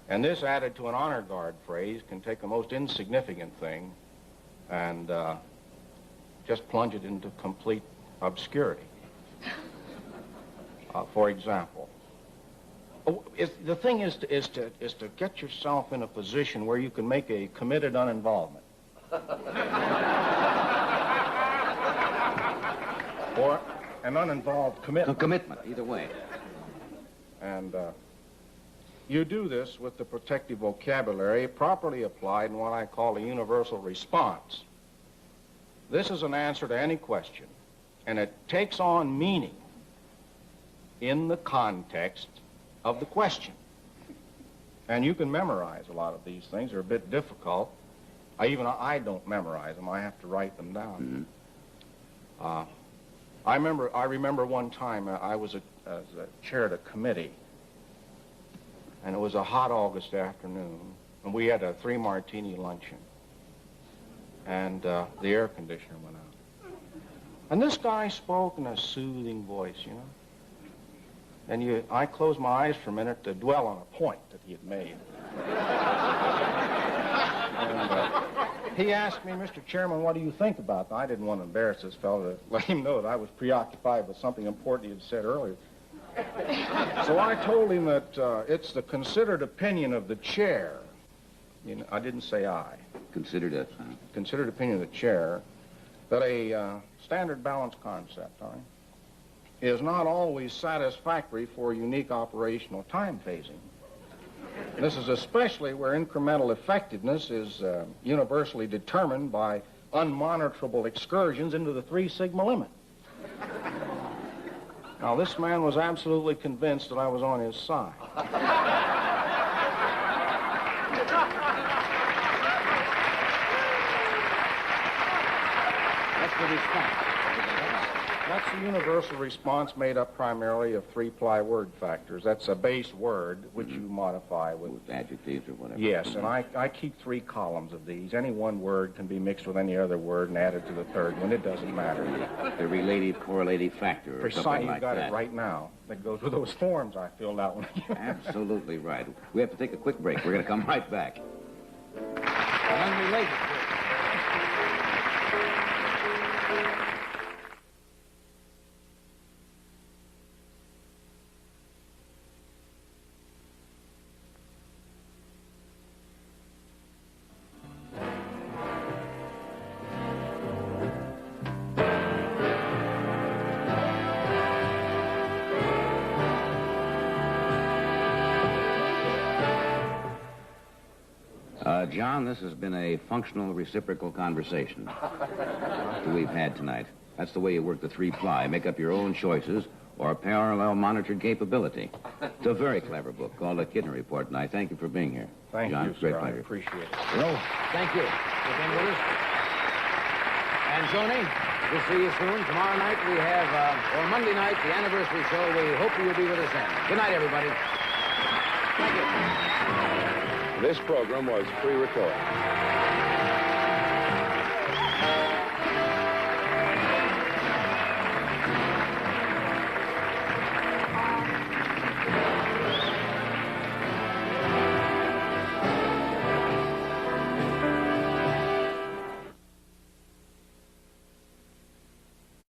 And this added to an honor guard phrase can take the most insignificant thing and just plunge it into complete obscurity. For example, the thing is to get yourself in a position where you can make a committed uninvolvement. Or an uninvolved commitment. A commitment, either way. And you do this with the protective vocabulary properly applied in what I call a universal response. This is an answer to any question, and it takes on meaning in the context of the question. And you can memorize a lot of these things. They're a bit difficult. I don't memorize them. I have to write them down. Mm-hmm. I remember one time I was chaired a committee, and it was a hot August afternoon, and we had a 3-martini luncheon, and the air conditioner went out. And this guy spoke in a soothing voice, you know. And I closed my eyes for a minute to dwell on a point that he had made. And He asked me, Mr. Chairman, what do you think about that? I didn't want to embarrass this fellow to let him know that I was preoccupied with something important he had said earlier. So I told him that it's the considered opinion of the chair. You know, I didn't say I. Considered opinion of the chair that a standard balance concept, all right, is not always satisfactory for unique operational time phasing. This is especially where incremental effectiveness is universally determined by unmonitorable excursions into the 3 sigma limit. Now, this man was absolutely convinced that I was on his side. That's the response. That's a universal response made up primarily of 3-ply word factors. That's a base word, which you modify with adjectives or whatever. Yes, and I keep 3 columns of these. Any one word can be mixed with any other word and added to the third one. It doesn't matter. The relative correlative factor or Precisely, something you like got that. it right now. That goes with those forms I filled out. Absolutely right. We have to take a quick break. We're going to come right back. Unrelated. John, this has been a functional reciprocal conversation that we've had tonight. That's the way you work the 3-ply. Make up your own choices or parallel monitored capability. It's a very clever book called The Kidney Report, and I thank you for being here. Thank John, you, great sir. I pleasure. appreciate it. Well, thank you for being with us. And Joni, we'll see you soon. Tomorrow night we have, or Monday night, the anniversary show. We hope you'll be with us then. Good night, everybody. Thank you. This program was pre-recorded.